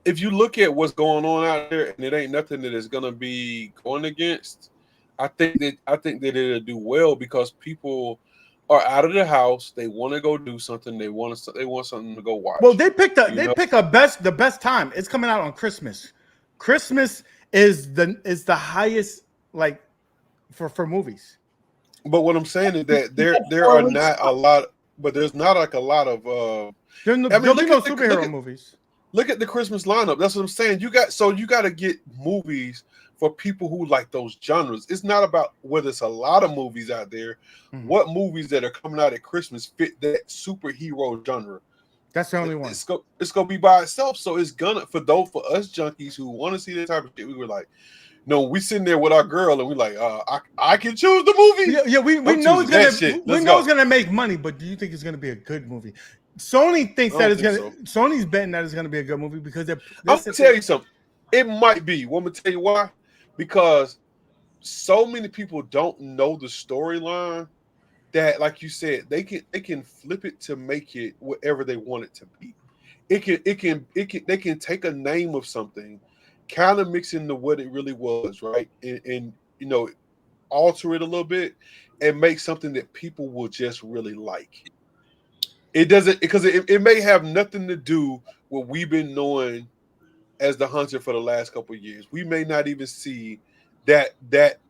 If you look at what's going on out there and it ain't nothing that is gonna be going against, I think that it'll do well because people are out of the house. They want to go do something. They want something to go watch. Well, they pick the best time. It's coming out on Christmas. Christmas is the highest like for movies. But what I'm saying is that there are not a lot, but there's not like a lot of. There'll be no superhero movies. Look at the Christmas lineup. That's what I'm saying. You got to get movies for people who like those genres. It's not about whether it's a lot of movies out there. Mm-hmm. What movies that are coming out at Christmas fit that superhero genre? That's the only one. It's gonna be by itself. So it's gonna for us junkies who want to see that type of shit. We were like, no, we sitting there with our girl and we like, I can choose the movie. Yeah, we know it's gonna make money, but do you think it's gonna be a good movie? Sony thinks that it's gonna. So. Sony's betting that it's gonna be a good movie because I'm gonna tell you something. It might be. Want me to tell you why? Because so many people don't know the storyline that, like you said, they can flip it to make it whatever they want it to be. They can take a name of something, kind of mix into what it really was, right? And alter it a little bit and make something that people will just really like. It doesn't, because it may have nothing to do with what we've been knowing as the Hunter for the last couple of years. We may not even see that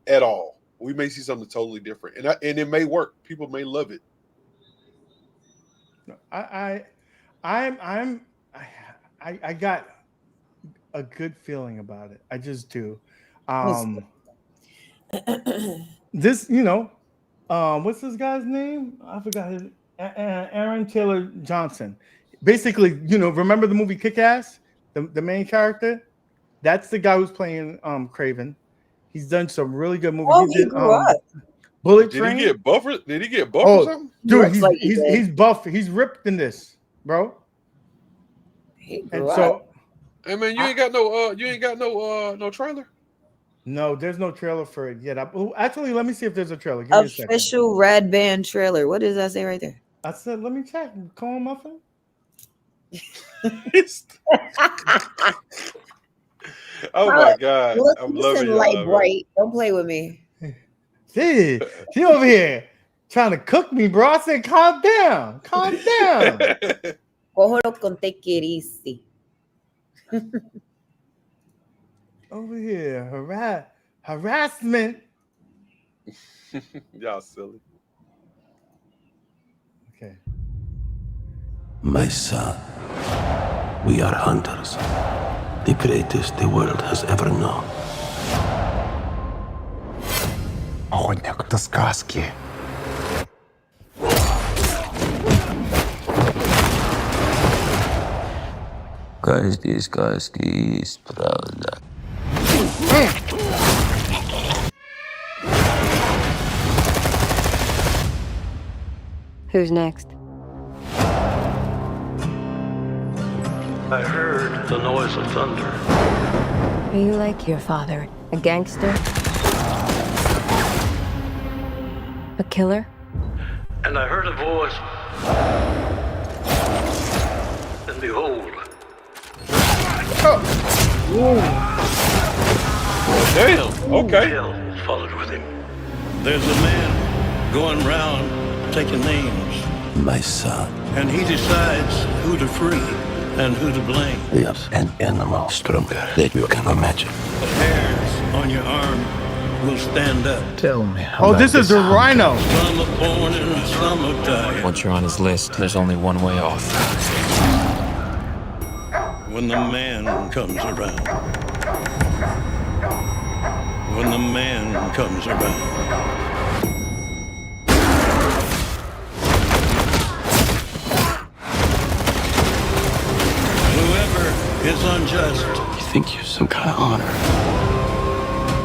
at all. We may see something totally different, and it may work. People may love it. I got a good feeling about it. I just do. This, what's this guy's name? I forgot his Aaron Taylor Johnson. Basically, remember the movie Kick-Ass? The main character? That's the guy who's playing Craven. He's done some really good movies. Oh, he grew up. Bullet Did Train. he get buff? Did he get buff or something? Dude, Looks like he did. he's buff. He's ripped in this, bro. He And grew up. so, Hey man, you ain't got no trailer. no, there's no trailer for it yet. Actually, let me see if there's a trailer. Give me a second. Official Red Band trailer. What does that say right there? I said, let me check. Call him muffin. Oh my god, I'm loving you. Light bright. Don't play with me. She over here trying to cook me, bro. I said, calm down. Calm down. Cógelo con take it easy. Over here, harassment. Y'all silly. Okay. My son, we are hunters, the greatest the world has ever known. Охотник до сказки. Каждый сказки есть правда. Who's next? I heard the noise of thunder. Are you like your father? A gangster? A killer? And I heard a voice. And behold. Damn. Okay. Hell followed with him. There's a man going round taking names. My son. And he decides who to free and who to blame. Yes, an animal stronger than you can imagine. The hairs on your arm will stand up. Tell me. Oh, this is the Rhino. Some are born and some are dying. Once you're on his list, there's only one way off. When the man comes around. When the man comes around. Whoever is unjust. You think you're some kind of honor?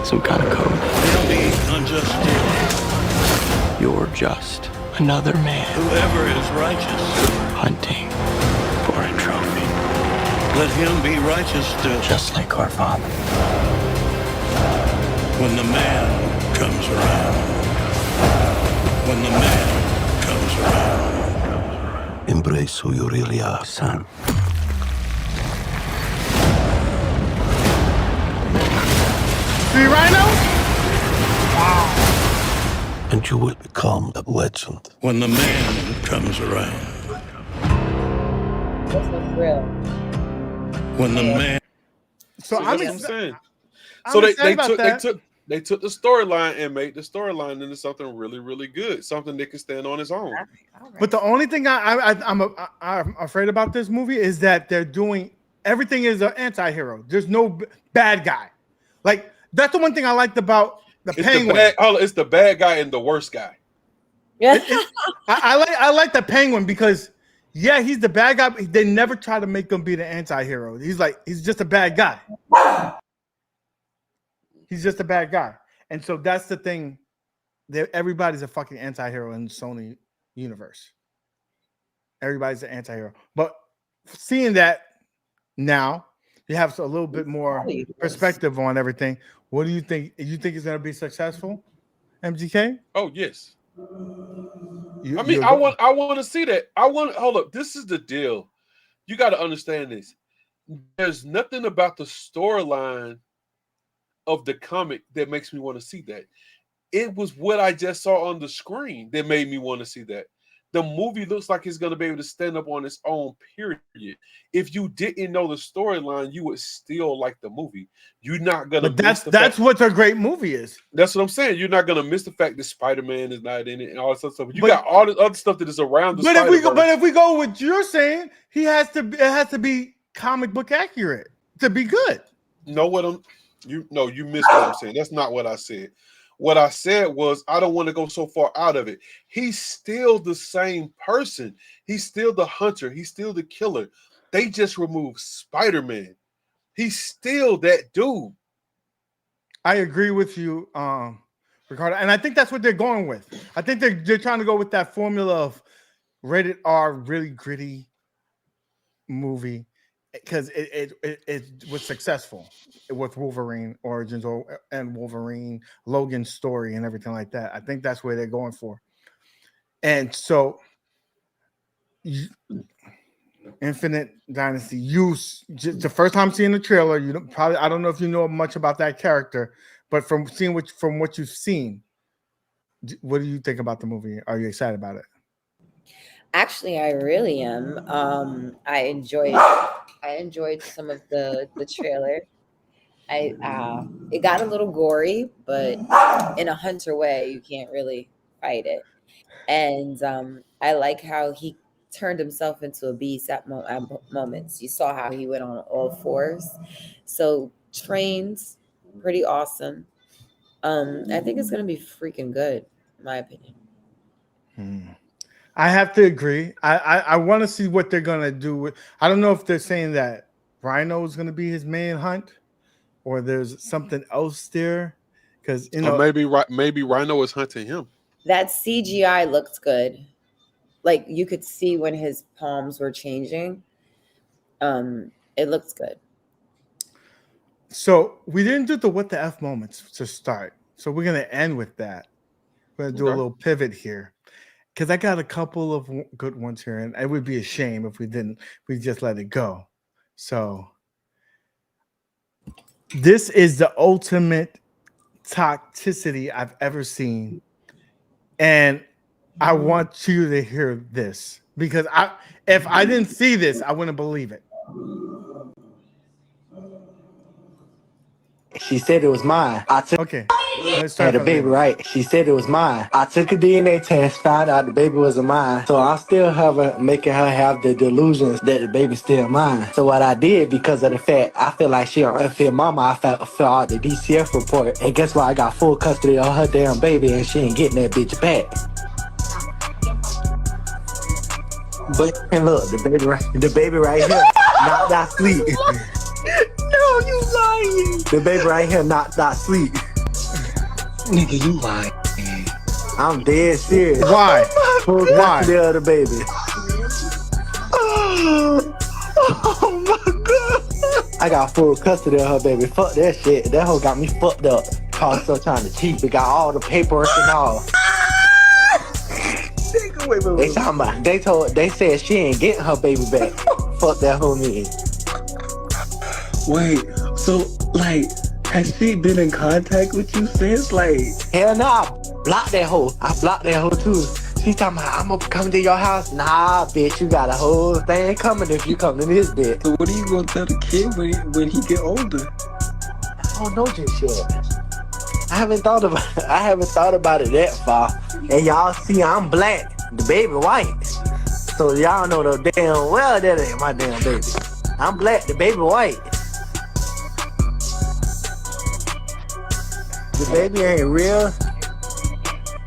Some kind of code? They'll be unjust still. You're just another man Whoever is righteous. hunting for a trophy. Let him be righteous still. Just like our father. When the man comes around. When the man comes around. Embrace who you really are, son. See Rhino? And you will become a legend. When the man comes around. That's what's real. When the man. So See, I'm that's what I'm saying. I'm So excited about that. they took the storyline and made the storyline into something really, really good. Something that can stand on its own. All right. But the only thing I'm afraid about this movie is that they're doing everything is an anti-hero. There's no bad guy. Like that's the one thing I liked about the Penguin. It's the bad guy and the worst guy. Yeah. I like the Penguin because yeah, he's the bad guy. But they never try to make him be the anti-hero. He's just a bad guy. He's just a bad guy, and so that's the thing. Everybody's a fucking anti-hero in the Sony universe. Everybody's an anti-hero, but seeing that now, you have a little bit more perspective on everything. What do you think? You think it's going to be successful, MGK? Oh yes. I want to see that. Hold up. This is the deal. You got to understand this. There's nothing about the storyline of the comic that makes me want to see that. It was what I just saw on the screen that made me want to see that. The movie looks like it's going to be able to stand up on its own, period. If you didn't know the storyline, you would still like the movie. You're not going to. But that's what a great movie is. That's what I'm saying. You're not going to miss the fact that Spider-Man is not in it and all this other stuff. Got all this other stuff that is around the But if we go with you're saying, it has to be comic book accurate to be good. You missed what I'm saying. That's not what I said. What I said was I don't want to go so far out of it. He's still the same person. He's still the hunter. He's still the killer. They just removed Spider-Man. He's still that dude. I agree with you, Ricardo, and I think that's what they're going with. I think they're trying to go with that formula of rated R, really gritty movie, because it was successful with Wolverine Origins and Wolverine Logan's story and everything like that. I think that's where they're going for. And so Infinite Dynasty, just the first time seeing the trailer, I don't know if you know much about that character, but from what you've seen, what do you think about the movie? Are you excited about it? Actually, I really am. I enjoyed some of the trailer. It got a little gory, but in a hunter way, you can't really fight it. And I like how he turned himself into a beast at moments. You saw how he went on all fours. So trains, pretty awesome. I think it's gonna be freaking good, in my opinion. I have to agree. I want to see what they're gonna do with. I don't know if they're saying that Rhino is gonna be his main hunt, or there's something else there, because maybe Rhino is hunting him. That CGI looked good. Like you could see when his palms were changing. It looks good. So we didn't do the what the F moments to start. So we're gonna end with that. We're gonna do a little pivot here, because I got a couple of good ones here, and it would be a shame if we didn't. We just let it go. So this is the ultimate toxicity I've ever seen, and I want you to hear this, because if I didn't see this, I wouldn't believe it. She said it was mine. Okay. Had a baby, right? She said it was mine. I took a DNA test, found out the baby wasn't mine. So I'm still making her have the delusions that the baby's still mine. So what I did, because of the fact I feel like she an unfit mama, I fill out the DCF report. And guess what? I got full custody of her damn baby, and she ain't getting that bitch back. But and look, the baby right here, knocked out sleep. No, you lying. The baby right here, knocked out sleep. Nigga, you lying. I'm dead serious. Why? Full custody of the baby. Oh my god. I got full custody of her baby. Fuck that shit. That hoe got me fucked up. Cause still trying to cheat. It got all the paperwork and all. They talking about, they said she ain't getting her baby back. Fuck that hoe mean. Wait, so like, has she been in contact with you since? Like, hell nah, I blocked that hoe. I blocked that hoe too. She talking about, I'm gonna come to your house. Nah, bitch, you got a whole thing coming if you come to this bitch. So what are you gonna tell the kid when he get older? I don't know this shit. I haven't thought about it that far. And y'all see, I'm black. The baby white. So y'all know the damn well that ain't my damn baby. I'm black, the baby white. The baby ain't real.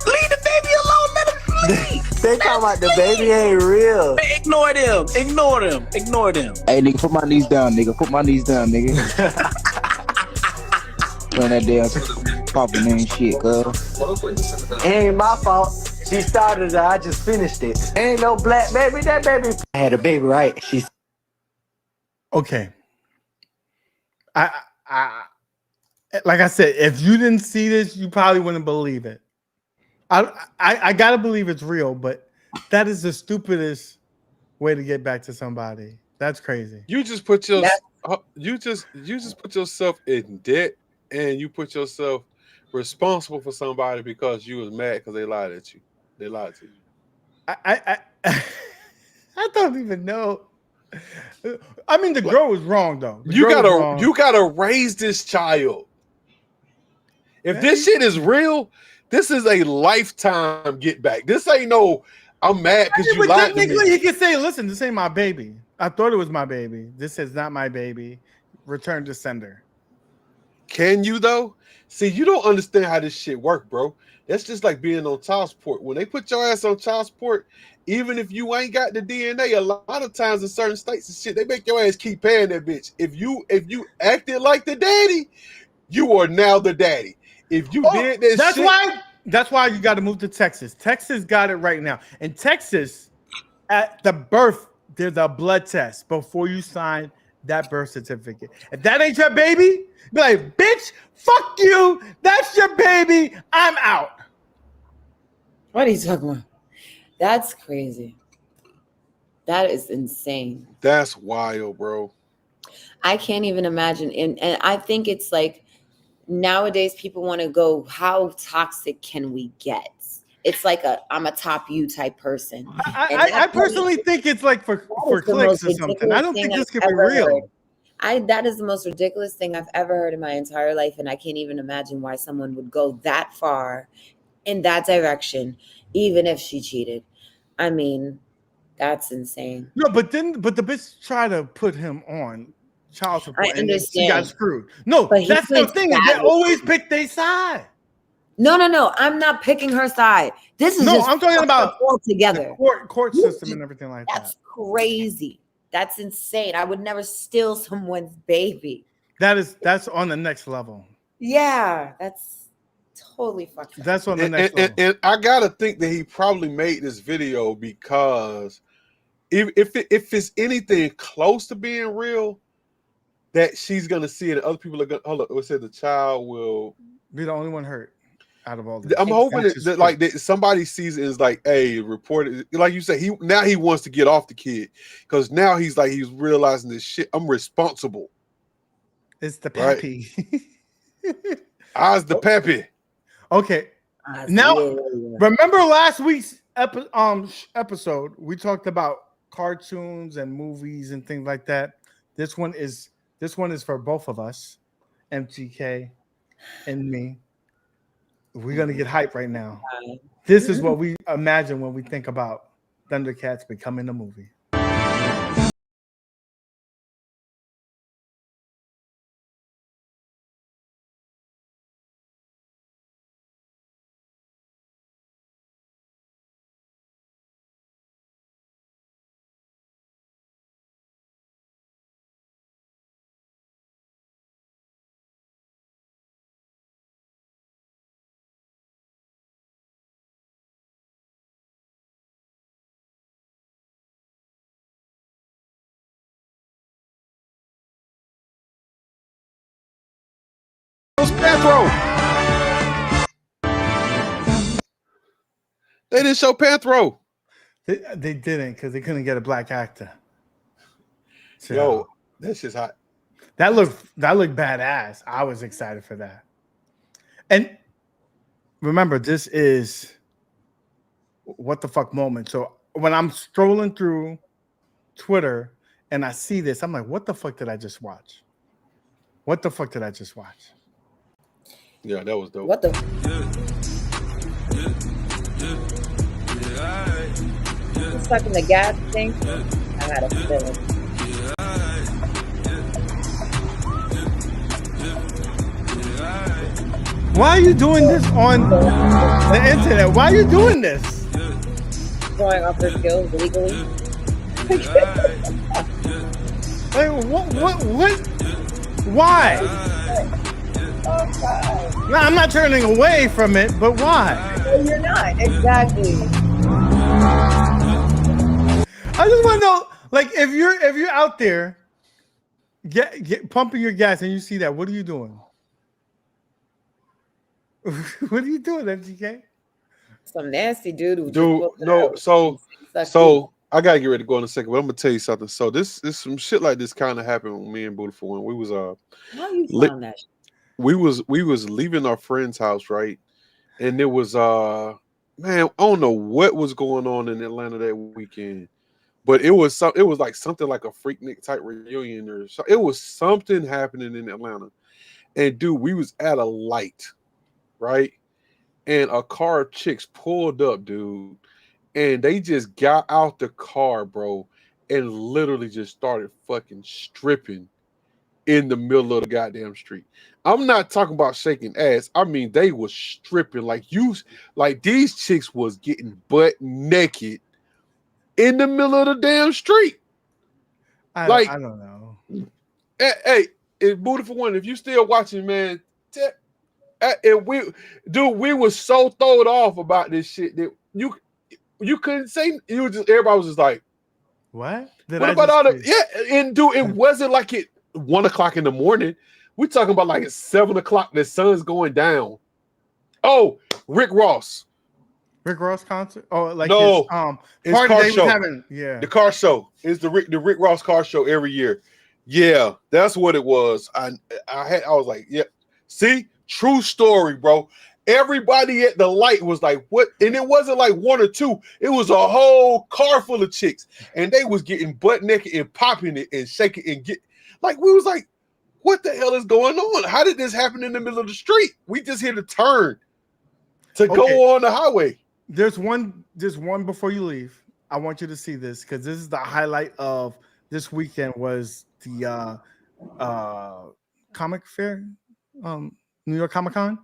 Leave the baby alone, let him sleep. They talking about the baby ain't real. Ignore them. Hey, nigga, put my knees down, nigga. Put my knees down, nigga. Doing that damn popping and shit, cuz. It ain't my fault. She started it, I just finished it. Ain't no black baby, that baby. I had a baby, right? She's okay. I like I said, if you didn't see this, you probably wouldn't believe it. I gotta believe it's real, but that is the stupidest way to get back to somebody. That's crazy. You just put you just put yourself in debt, and you put yourself responsible for somebody because you was mad because they lied at you. They lied to you. I don't even know. I mean, the girl was wrong though. You gotta raise this child. If this shit is real, this is a lifetime get back. This ain't no I'm mad because you lied to me. You can say, listen, this ain't my baby. I thought it was my baby. This is not my baby. Return to sender. Can you though? See, you don't understand how this shit work, bro. That's just like being on child support. When they put your ass on child support, even if you ain't got the DNA, a lot of times in certain states and shit, they make your ass keep paying that bitch. If you acted like the daddy, you are now the daddy. If you did this that's shit, that's why you got to move to Texas. Texas got it right now. In Texas, at the birth, there's a blood test before you sign that birth certificate. If that ain't your baby, be like, bitch, fuck you. That's your baby. I'm out. What are you talking about? That's crazy. That is insane. that's wild, bro. I can't even imagine. And I think it's like nowadays people want to go, how toxic can we get? It's like I'm a top you type person. I personally think it's like for clicks or something. I don't think this could be real. That is the most ridiculous thing I've ever heard in my entire life. And I can't even imagine why someone would go that far in that direction, even if she cheated. I mean, that's insane. No, but the bitch tried to put him on child support. I understand. She got screwed. No, But that's the thing. They always pick their side. No. I'm not picking her side. This is just I'm talking about all together. Court system and everything like that. That's crazy. That's insane. I would never steal someone's baby. That's on the next level. Yeah, that's totally fucked up. That's on the next level. And I gotta think that he probably made this video because if it's anything close to being real, that she's gonna see it and other people are gonna hold up. It said the child will be the only one hurt out of all this. I'm hoping that somebody sees it as like, hey, report it. Like you say, he wants to get off the kid because now he's realizing this shit. I'm responsible. It's the pappy. Right? I's the pappy. Okay. Now, remember last week's episode? We talked about cartoons and movies and things like that. This one is for both of us, MTK and me. We're gonna get hype right now. This is what we imagine when we think about Thundercats becoming a movie. They didn't show Panthro. They didn't because they couldn't get a black actor. So, yo, that's just hot. That looked badass. I was excited for that. And remember, this is what the fuck moment. So when I'm strolling through Twitter and I see this, I'm like, what the fuck did I just watch? What the fuck did I just watch? Yeah, that was dope. What the? Stuck in the gas thing. I had a feeling. Why are you doing this on the internet? Why are you doing this? Showing off their skills legally. Like, what? Why? Oh God. No, I'm not turning away from it, but why? No, you're not. Exactly. I just want to know, like, if you're out there, get pumping your gas and you see that, what are you doing? What are you doing, MGK? Some nasty dude. No. So I gotta get ready to go in a second, but I'm gonna tell you something. So this some shit like this kind of happened with me and Beautiful One. We was How you found that? We was leaving our friend's house, right? And there was man, I don't know what was going on in Atlanta that weekend, but it was like something like a Freaknik type reunion or so. It was something happening in Atlanta, and dude, we was at a light, right? And a car of chicks pulled up, dude, and they just got out the car, bro, and literally just started fucking stripping in the middle of the goddamn street. I'm not talking about shaking ass. I mean, they was stripping like these chicks was getting butt naked in the middle of the damn street. I don't know. Hey, it's beautiful one. If you still watching, man, and we were so thrown off about this shit that you couldn't say. Everybody was just like, what? What about all the and it wasn't like it 1 o'clock in the morning. We're talking about like at 7 o'clock. The sun's going down. Oh, Rick Ross concert? Oh, like no, his party car they show. Was having, the car show is the Rick Ross car show every year. Yeah, that's what it was. I was like, yeah, see, true story, bro. Everybody at the light was like, what? And it wasn't like one or two. It was a whole car full of chicks, and they was getting butt naked and popping it and shaking and we was like, what the hell is going on? How did this happen in the middle of the street? We just hit a turn to go on the highway. There's one before you leave. I want you to see this because this is the highlight of this weekend was the comic fair, New York Comic Con.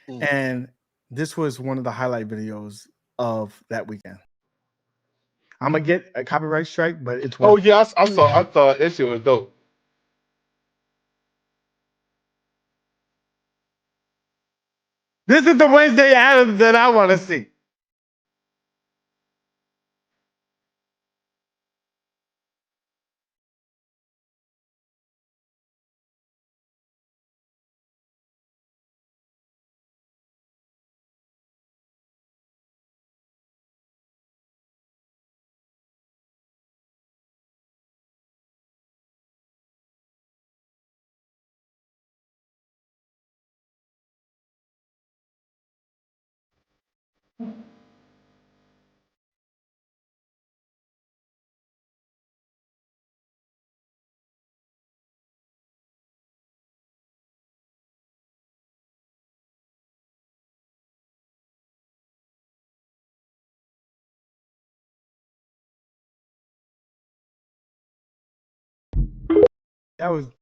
And this was one of the highlight videos of that weekend. I'm gonna get a copyright strike, but it's I thought that shit was dope. This is the Wednesday Addams that I want to see.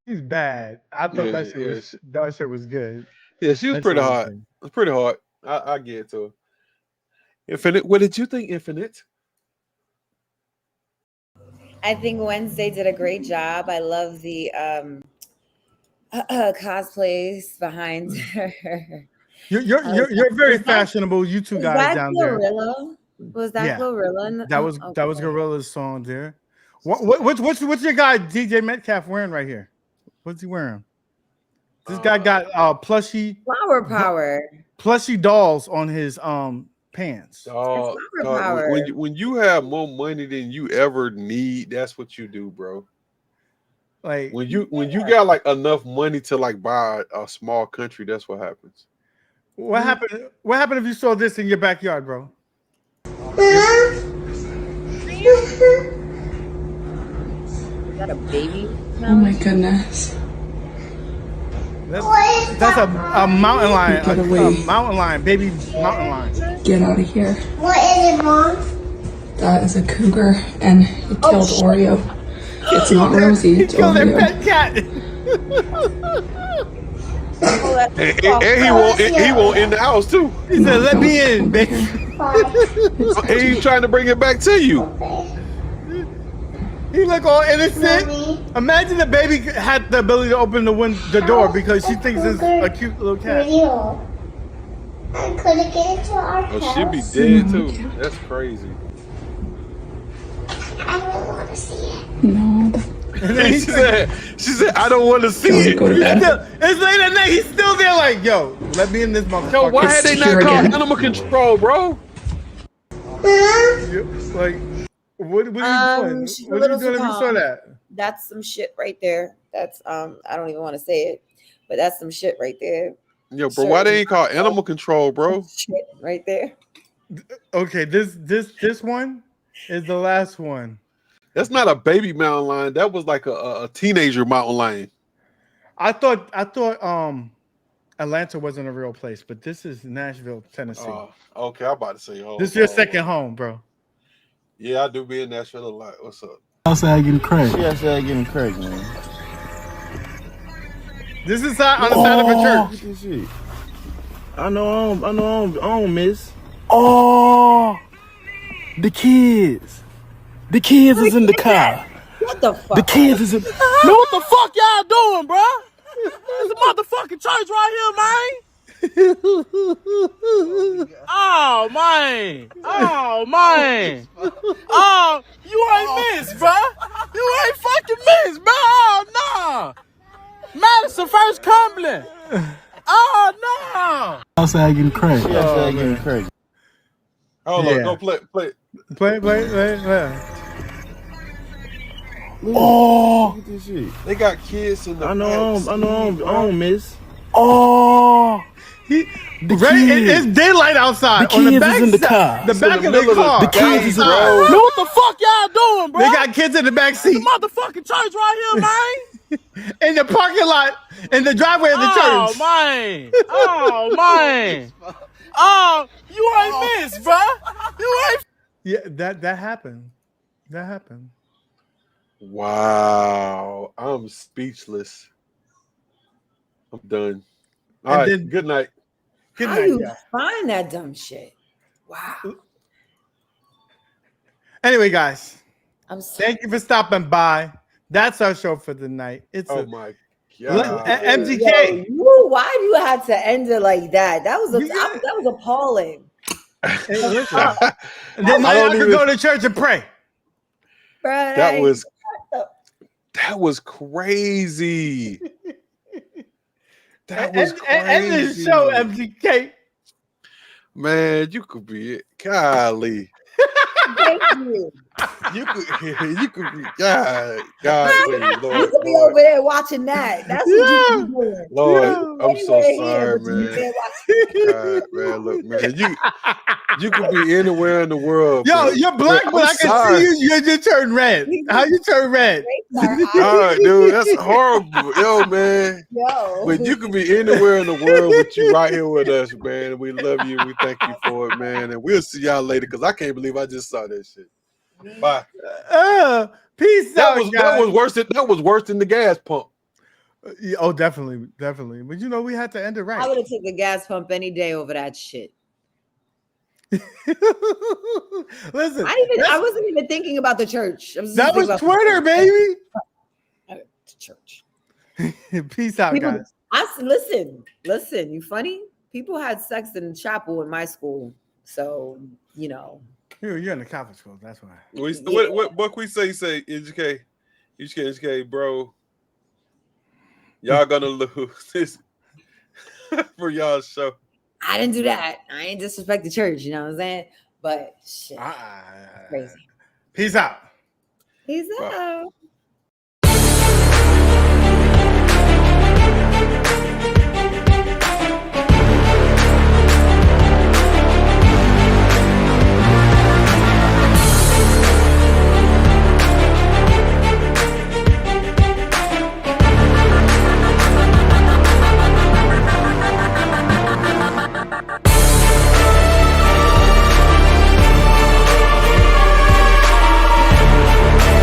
He's bad. I thought that shit was good. Yeah, she was pretty hot. It was pretty hard. I get it to her. Infinite, what did you think, Infinite? I think Wednesday did a great job. I love the cosplays behind her. You're very fashionable. You two guys down Glorilla? There. Was that Glorilla? That was Gorilla's song there. What's your guy DJ Metcalf wearing right here? What's he wearing? This guy got plushy flower power, plushy dolls on his pants. When you have more money than you ever need, that's what you do, bro. Like when you got like enough money to like buy a small country, that's what happens. What happened? What happened if you saw this in your backyard, bro? Is that a baby? Oh my goodness. That's a mountain lion. A mountain lion, baby mountain lion. Get out of here. What is it, Mom? That is a cougar, and he killed Oreo. It's not Rosie. It's killed their Oreo. pet cat. And he won't in the house too. He said, "Let me in, bitch." And he's trying to bring it back to you. He look all innocent. Mommy. Imagine the baby had the ability to open the door because she thinks it's a cute little cat. I couldn't get into our house. Oh, she'd be dead too. That's crazy. I don't want to see it. No. She said, I don't want to see it. Go to bed. It's late at night. He's still there like, yo, let me in this motherfucker. Yo, why had they not called animal control, bro? Like, what are you doing? What are you doing if you saw that? That's some shit right there. That's I don't even want to say it, but that's some shit right there. Yo, bro, why they ain't call animal control, bro? Shit right there. Okay, this one is the last one. That's not a baby mountain lion. That was like a teenager mountain lion. I thought Atlanta wasn't a real place, but this is Nashville, Tennessee. Okay, I'm about to say, this is your second home, bro. Yeah, I do be in Nashville a lot. What's up? Outside getting cracked. She outside getting cracked, man. This is on the side of a church. Look at this shit. I know I don't miss. Oh, the kids. The kids is in the car. What the fuck? The kids is in. Man, what the fuck y'all doing, bro? There's a motherfucking church right here, man. Oh, man. Oh, man. Oh, you ain't missed, bro. You ain't fucking missed, bro. Oh, no. Madison First Cumberland. Oh, no. Outside getting cracked. She outside getting cracked. Hold on, go play. Play. Oh, Look at this shit. They got kids in the I know I don't miss. oh. It's daylight outside. The on the kids back is in the side- car. The back of the car. The kids is in the Man, what the fuck y'all doing, bro? They got kids in the back There's a seat. motherfucking church right here, man. In the parking lot, in the driveway of the church. Man. Oh, man. Oh, you ain't missed, bro. You ain't. Yeah, that happened. That happened. Wow, I'm speechless. I'm done. All And right, then- good night. Good How night, you guys. find that dumb shit? Wow. Anyway, guys, I'm sorry. thank you for stopping by. That's our show for the night. It's Oh my God. MGK. Yo, why do you have to end it like that? That was that was appalling. Hey, listen. And then I could go to church and pray. Bruh, That was crazy. That was crazy. And this show, MGK. Man, you could be it. Golly. Thank you. You could be God, Lord. You could be over there watching that. That's what you be doing. Lord, I'm so Anywhere here, sorry, but you man. there watching. God, man, look, man, you could be anywhere in the world. Yo, but- you're black, but I can sorry. see you. You turn red. How you turn red? God, dude, that's horrible. Yo, man. Yo. But you could be anywhere in the world with you right here with us, man. We love you. We thank you for it, man. And we'll see y'all later because I can't believe I just saw that shit. Bye. Peace out, guys. That was worse than the gas pump. Yeah, oh, definitely. But you know, we had to end it I right. would have taken the gas pump any day over that shit. Listen, I wasn't even thinking about the church. that was Twitter, baby. Church. Peace out, People, guys. listen. You funny? People had sex in chapel in my school, so you know. You're in the Catholic school. That's why. What book we say? HK, bro. Y'all gonna lose this for y'all's show. I didn't do that. I ain't disrespect the church. You know what I'm saying? But shit, crazy. Peace out. Peace out.